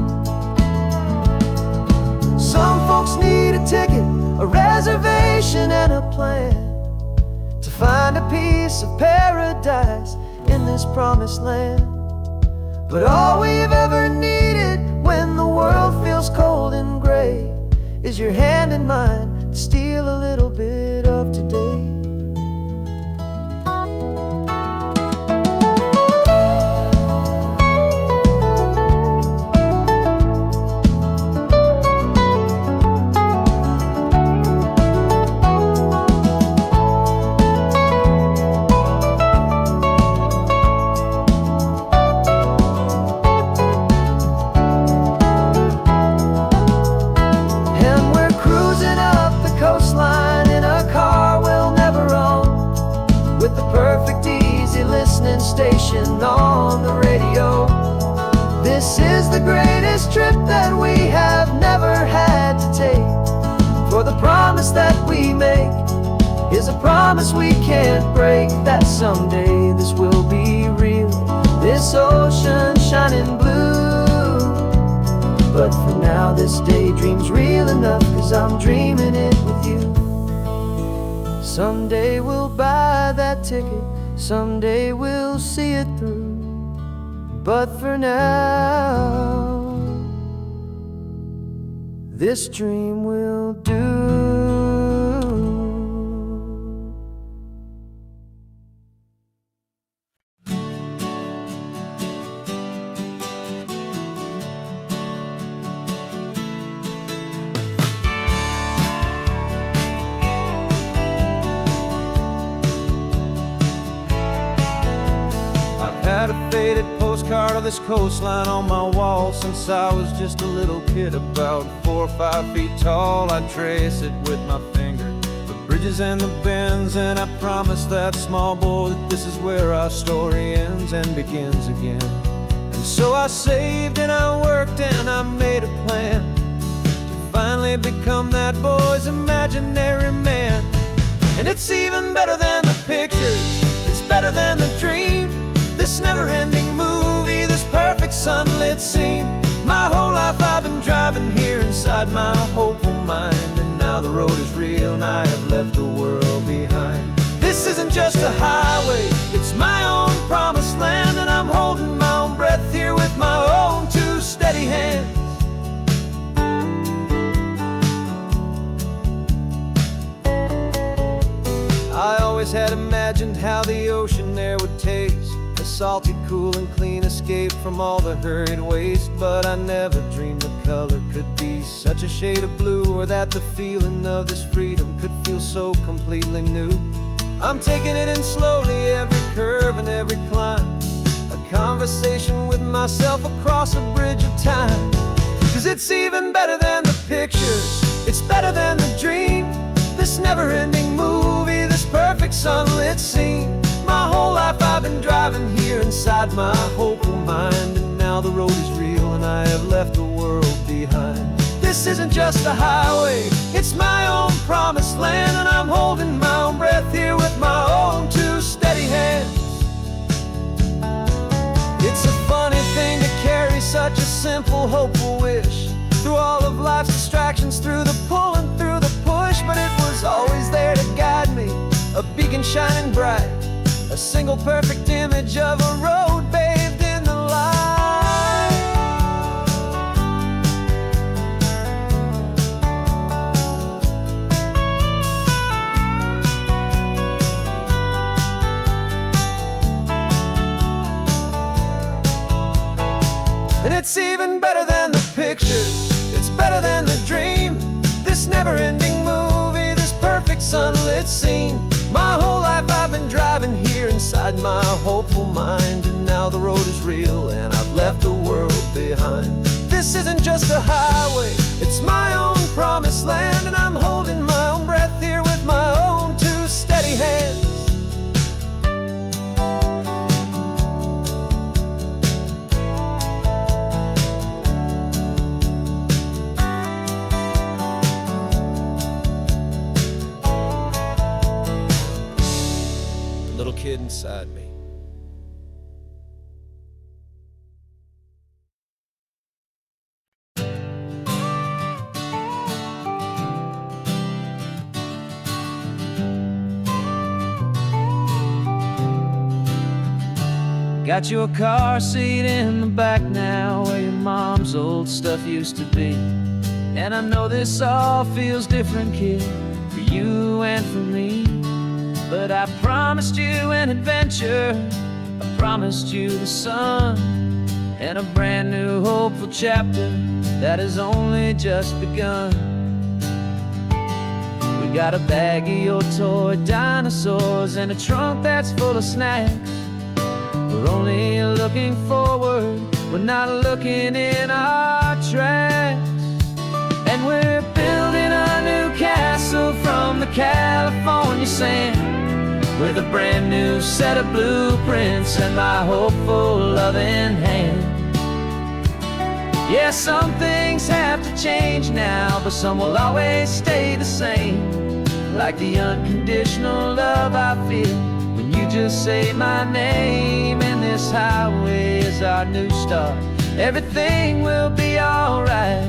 Some folks need a ticket, a reservation and a plan to find a piece of paradise in this promised land. But all we've ever needed when the world feels cold and gray is your hand in mine to steal a little bit of today. Station on the radio. This is the greatest trip that we have never had to take. For the promise that we make is a promise we can't break, that someday this will be real, this ocean shining blue. But for now this daydream's real enough, 'cause I'm dreaming it with you. Someday we'll buy that ticket, someday we'll see it through. But for now, this dream will do. Had a faded postcard of this coastline on my wall since I was just a little kid, about 4 or 5 feet tall. I trace it with my finger, the bridges and the bends, and I promise that small boy that this is where our story ends and begins again. And so I saved and I worked and I made a plan to finally become that boy's imaginary man. And it's even better than the pictures, it's better than the dream, this never-ending movie, this perfect sunlit scene. My whole life I've been driving here inside my hopeful mind, and now the road is real and I have left the world behind. This isn't just a highway, it's my own promised land, and I'm holding my own breath here with my own 2 steady hands. I always had imagined how the ocean there would taste, salty, cool and clean escape from all the hurried waste. But I never dreamed the color could be such a shade of blue, or that the feeling of this freedom could feel so completely new. I'm taking it in slowly, every curve and every climb, a conversation with myself across a bridge of time. 'Cause it's even better than the pictures, it's better than the dream, this never-ending movie, this perfect sunlit scene. My whole life I've been driving here inside my hopeful mind, and now the road is real and I have left the world behind. This isn't just a highway, it's my own promised land, and I'm holding my own breath here with my own 2 steady hands. It's a funny thing to carry such a simple, hopeful wish through all of life's distractions, through the pull and through the push. But it was always there to guide me, a beacon shining bright, a single perfect image of a road bathed in the light. And it's even better than the pictures, it's better than the dream, this never-ending movie, this perfect sunlit scene. My whole life I've been driving here inside my hopeful mind, and now the road is real and I've left the world behind. This isn't just a highway, it's my own promised land, and I'm holding my own breath here with my own 2 steady hands. Kid inside me Got your car seat in the back now, where your mom's old stuff used to be. And I know this all feels different, kid, for you and for me. But I promised you an adventure, I promised you the sun, and a brand new hopeful chapter that has only just begun. We got a bag of your toy dinosaurs and a trunk that's full of snacks. We're only looking forward, we're not looking in our tracks. And we're building a new castle from the California sand, with a brand new set of blueprints and my hopeful loving hand. Yeah, some things have to change now, but some will always stay the same. Like the unconditional love I feel when you just say my name. And this highway is our new start. Everything will be alright,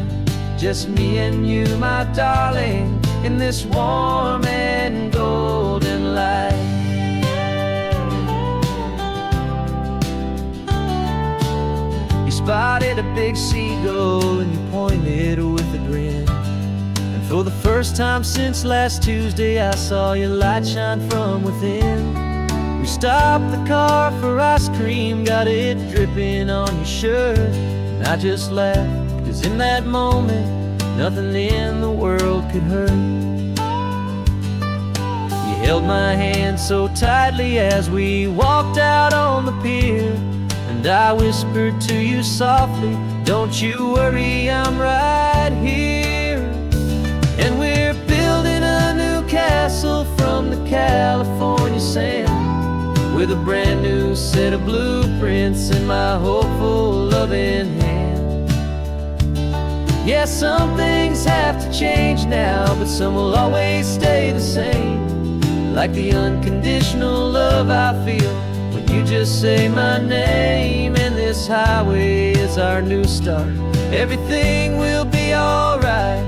just me and you, my darling, in this warm and golden light. You spotted a big seagull and you pointed with a grin. And for the first time since last Tuesday, I saw your light shine from within. We stopped the car for ice cream, got it dripping on your shirt. And I just laughed, 'cause in that moment, nothing in the world could hurt. You held my hand so tightly as we walked out on the pier, and I whispered to you softly, don't you worry, I'm right here. And we're building a new castle from the California sand, with a brand new set of blueprints in my hopeful loving hand. Yeah, some things have to change now, but some will always stay the same. Like the unconditional love I feel when you just say my name. And this highway is our new start. Everything will be alright,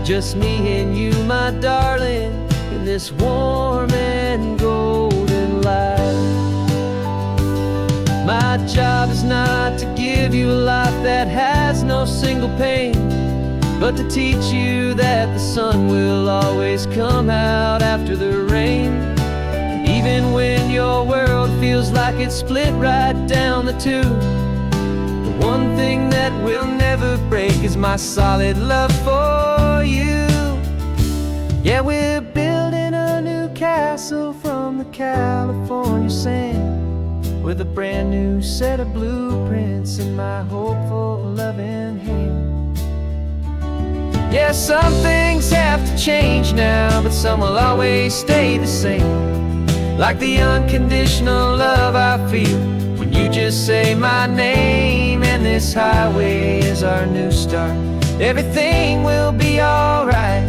just me and you, my darling, in this warm and golden light. My job is not to give you a life that has no single pain, but to teach you that the sun will always come out after the rain. Even when your world feels like it's split right down the two, the one thing that will never break is my solid love for you. Yeah, we're building a new castle from the California sand, with a brand new set of blueprints in my hopeful loving hand. Yeah, some things have to change now, but some will always stay the same. Like the unconditional love I feel when you just say my name. And this highway is our new start. Everything will be alright,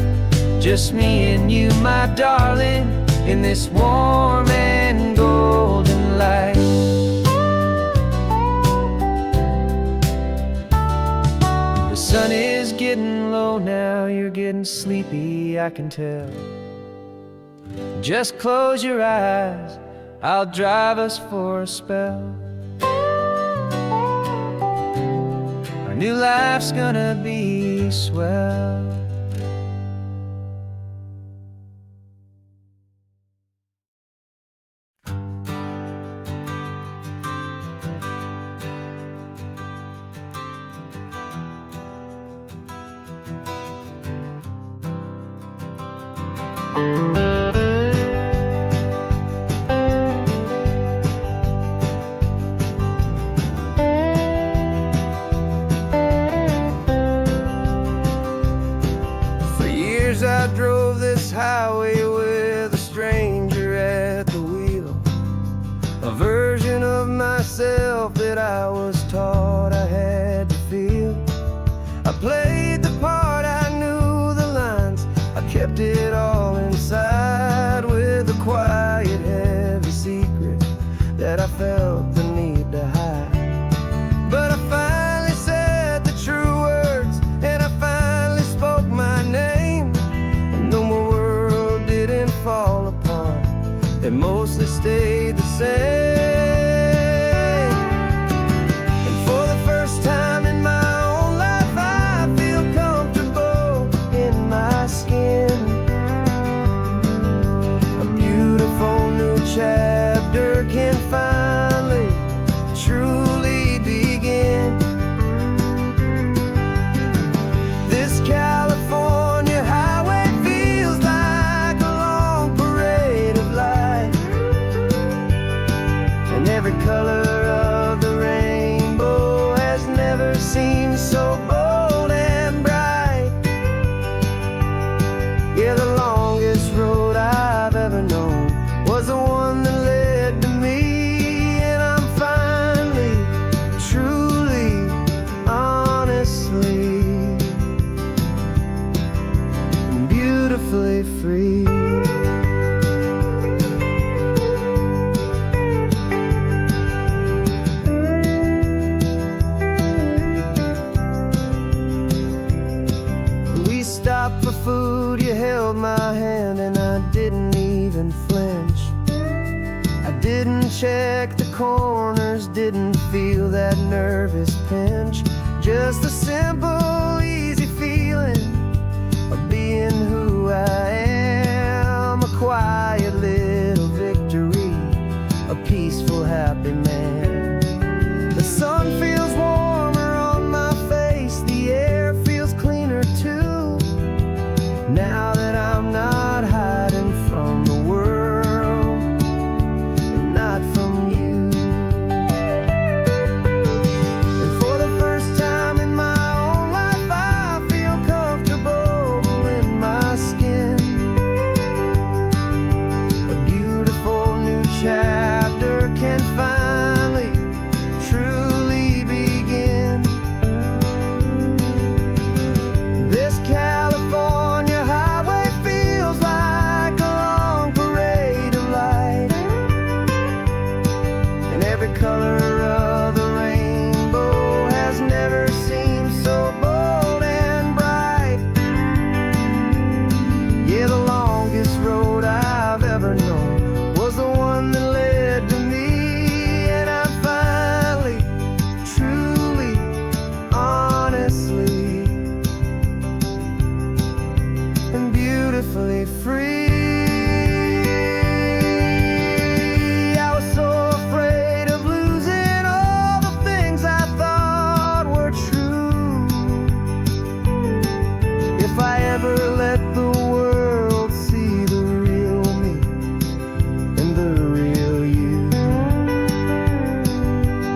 just me and you, my darling, in this warm and golden light. The sun is getting low now, you're getting sleepy, I can tell. Just close your eyes, I'll drive us for a spell. Our new life's gonna be swell. I drove this highway with a stranger at the wheel, a version of myself that I was taught I had to feel. I played the part, I knew the lines, I kept it all inside, with a quiet, heavy secret that I felt the need to hide. But I finally said the true words, and I finally spoke my name. Though my world didn't fall apart, it mostly stayed the same. beautifully free. We stopped for food, you held my hand, and I didn't even flinch. I didn't check the corners, didn't feel that nervous pinch. Just a simple, easy feeling of being who I am. A quiet little victory, a peaceful, happy man. The sun feels warmer on my face, the air feels cleaner too. Now that I'm not hiding from the world, and not from you. And for the first time in my own life, I feel comfortable in my skin. A beautiful new chapter can finally, truly begin. This California highway feels like a long parade of light, and every color of the rainbow has never seemed so bold and bright. Yeah, the longest road I've ever known was the one that led to me, and I'm finally, truly, honestly, and beautifully free. I was so afraid of losing all the things I thought were true. If I ever let the world see the real me and the real you.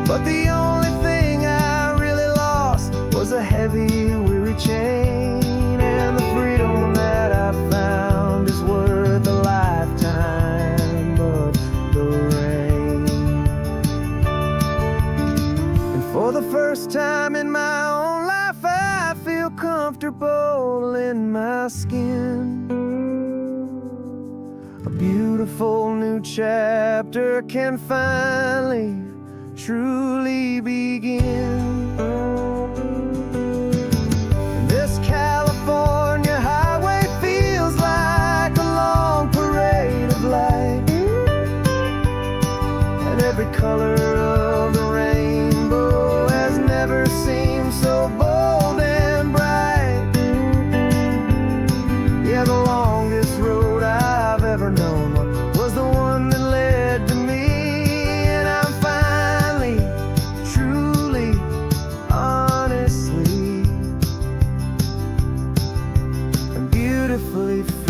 But the only thing I really lost was a heavy, weary chain, and the freedom that I found is worth a lifetime of the rain. And for the first time in my own life, I feel comfortable in my skin. A beautiful new chapter can finally, truly begin. This California highway feels like a long parade of light, and every color of the rainbow has never seemed so bold and bright. Yeah, the longest road I've ever known was the one that led to me, and I'm finally, truly, honestly, and beautifully free.